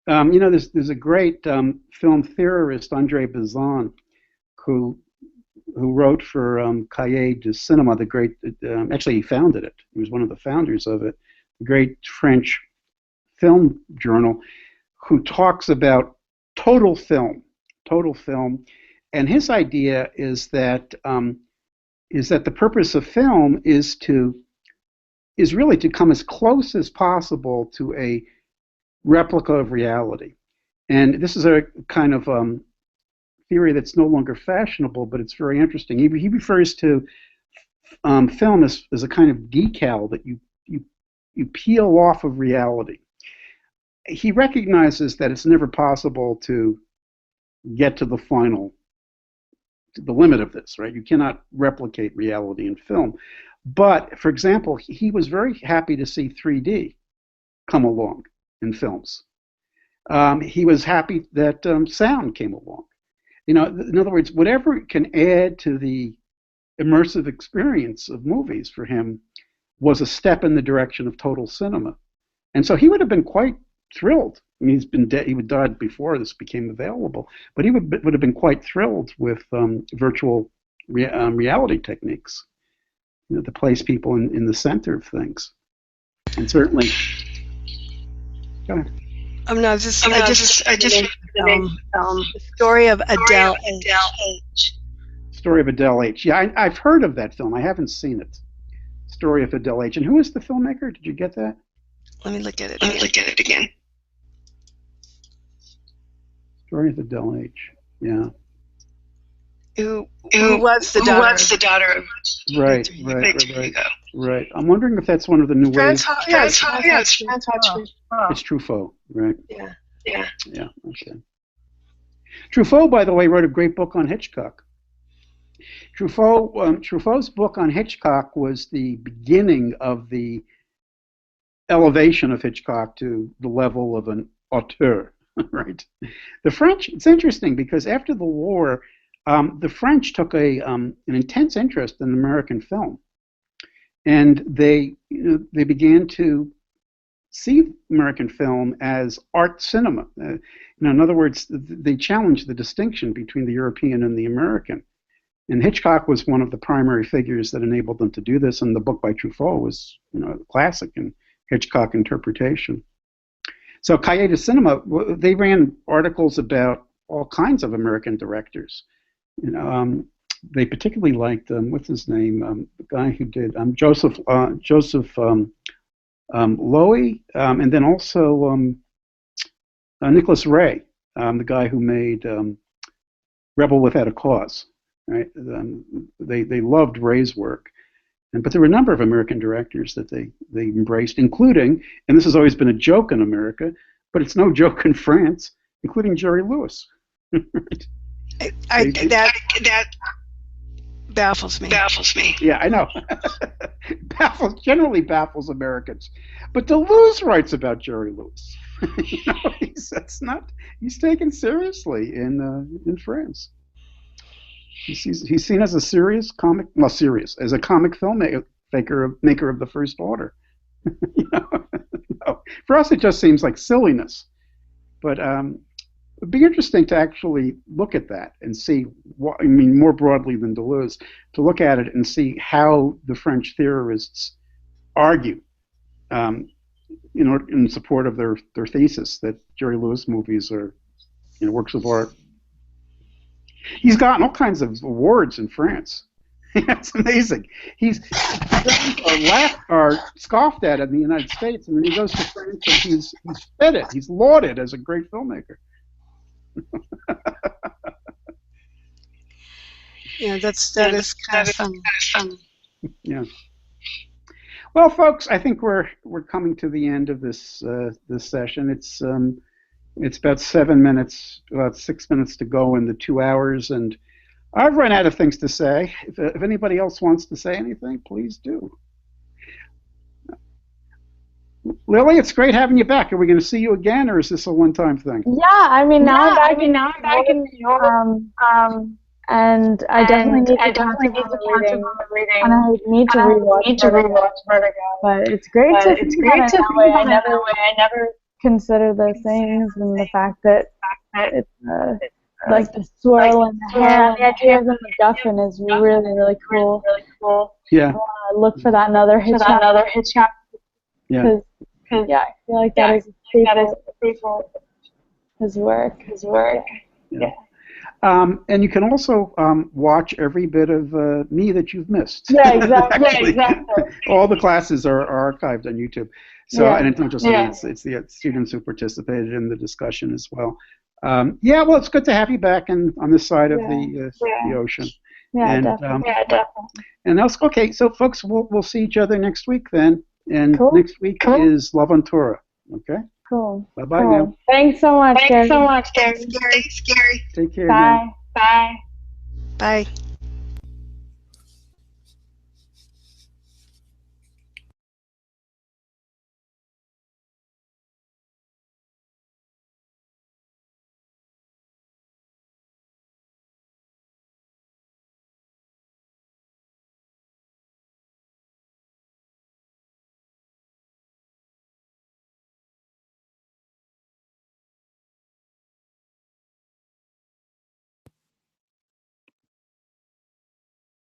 There's a great film theorist, Andre Bazin, who wrote for Cahiers du Cinéma, the great. Actually, he founded it. He was one of the founders of it. The great French film journal, who talks about total film, and his idea is that the purpose of film is really to come as close as possible to a replica of reality. And this is a kind of theory that's no longer fashionable, but it's very interesting. He refers to film as a kind of decal that you peel off of reality. He recognizes that it's never possible to get to the limit of this, right? You cannot replicate reality in film. But, for example, he was very happy to see 3D come along in films. He was happy that sound came along. In other words, whatever can add to the immersive experience of movies for him was a step in the direction of total cinema. And so he would have been quite thrilled. I mean, he would died before this became available, but he would have been quite thrilled with virtual reality techniques, to place people in the center of things. And certainly, go ahead.
I just the story of Adele H.
Story of Adele H. Yeah, I've heard of that film. I haven't seen it. Story of Adele H. And who is the filmmaker? Did you get that?
Let me look at it again.
Story of Adele H. Yeah.
Who was the daughter of
Right. I'm wondering if that's one of the new ways. It's Truffaut, right?
Yeah.
Okay. Truffaut, by the way, wrote a great book on Hitchcock. Truffaut's book on Hitchcock was the beginning of the elevation of Hitchcock to the level of an auteur, right? The French, it's interesting because after the war, the French took an intense interest in American film, and they began to see American film as art cinema. In other words, they challenged the distinction between the European and the American. And Hitchcock was one of the primary figures that enabled them to do this, and the book by Truffaut was, a classic in Hitchcock interpretation. So Cahiers du Cinéma, they ran articles about all kinds of American directors. They particularly liked what's his name, the guy who did Joseph Loewy, and then also Nicholas Ray, the guy who made Rebel Without a Cause. Right? They loved Ray's work, but there were a number of American directors that they embraced, including, and this has always been a joke in America, but it's no joke in France, including Jerry Lewis.
That baffles me.
Yeah, I know. Generally baffles Americans. But Deleuze writes about Jerry Lewis. He's taken seriously in France. He's seen as a serious as a comic filmmaker, maker of the first order. No. For us, it just seems like silliness. But it'd be interesting to actually look at that and see more broadly than Deleuze, to look at it and see how the French theorists argue, in support of their thesis that Jerry Lewis movies are, works of art. He's gotten all kinds of awards in France. It's amazing. He's laughed or scoffed at it in the United States, and then he goes to France and he's feted. He's lauded as a great filmmaker.
Yeah, that is kind of fun.
Yeah. Well, folks, I think we're coming to the end of this session. It's about 7 minutes, about 6 minutes to go in the 2 hours, and I've run out of things to say. If anybody else wants to say anything, please do. Lily, it's great having you back. Are we going to see you again, or is this a one-time thing?
Yeah, I mean, now I'm back in New York, and I definitely need to concentrate on reading, and I need to rewatch Vertigo. But it's great to think about it that way. I never consider those things, and the fact that it's like the swirl in the hair and the idea of the McGuffin is really, really cool.
Yeah.
Look for that another Hitchcock.
Yeah.
Because I feel like that is a staple of his work.
Yeah. And you can also watch every bit of me that you've missed.
Yeah, exactly.
All the classes are archived on YouTube. So, and it's not just me, it's the students who participated in the discussion as well. Well, it's good to have you back on this side of the ocean.
Yeah, definitely.
And that's okay. So, folks, we'll see each other next week then. And next week is Love on Torah. Okay.
Cool.
Bye now.
Thanks so much, Gary.
Thanks, Gary.
Take care.
Bye.
Now.
Bye.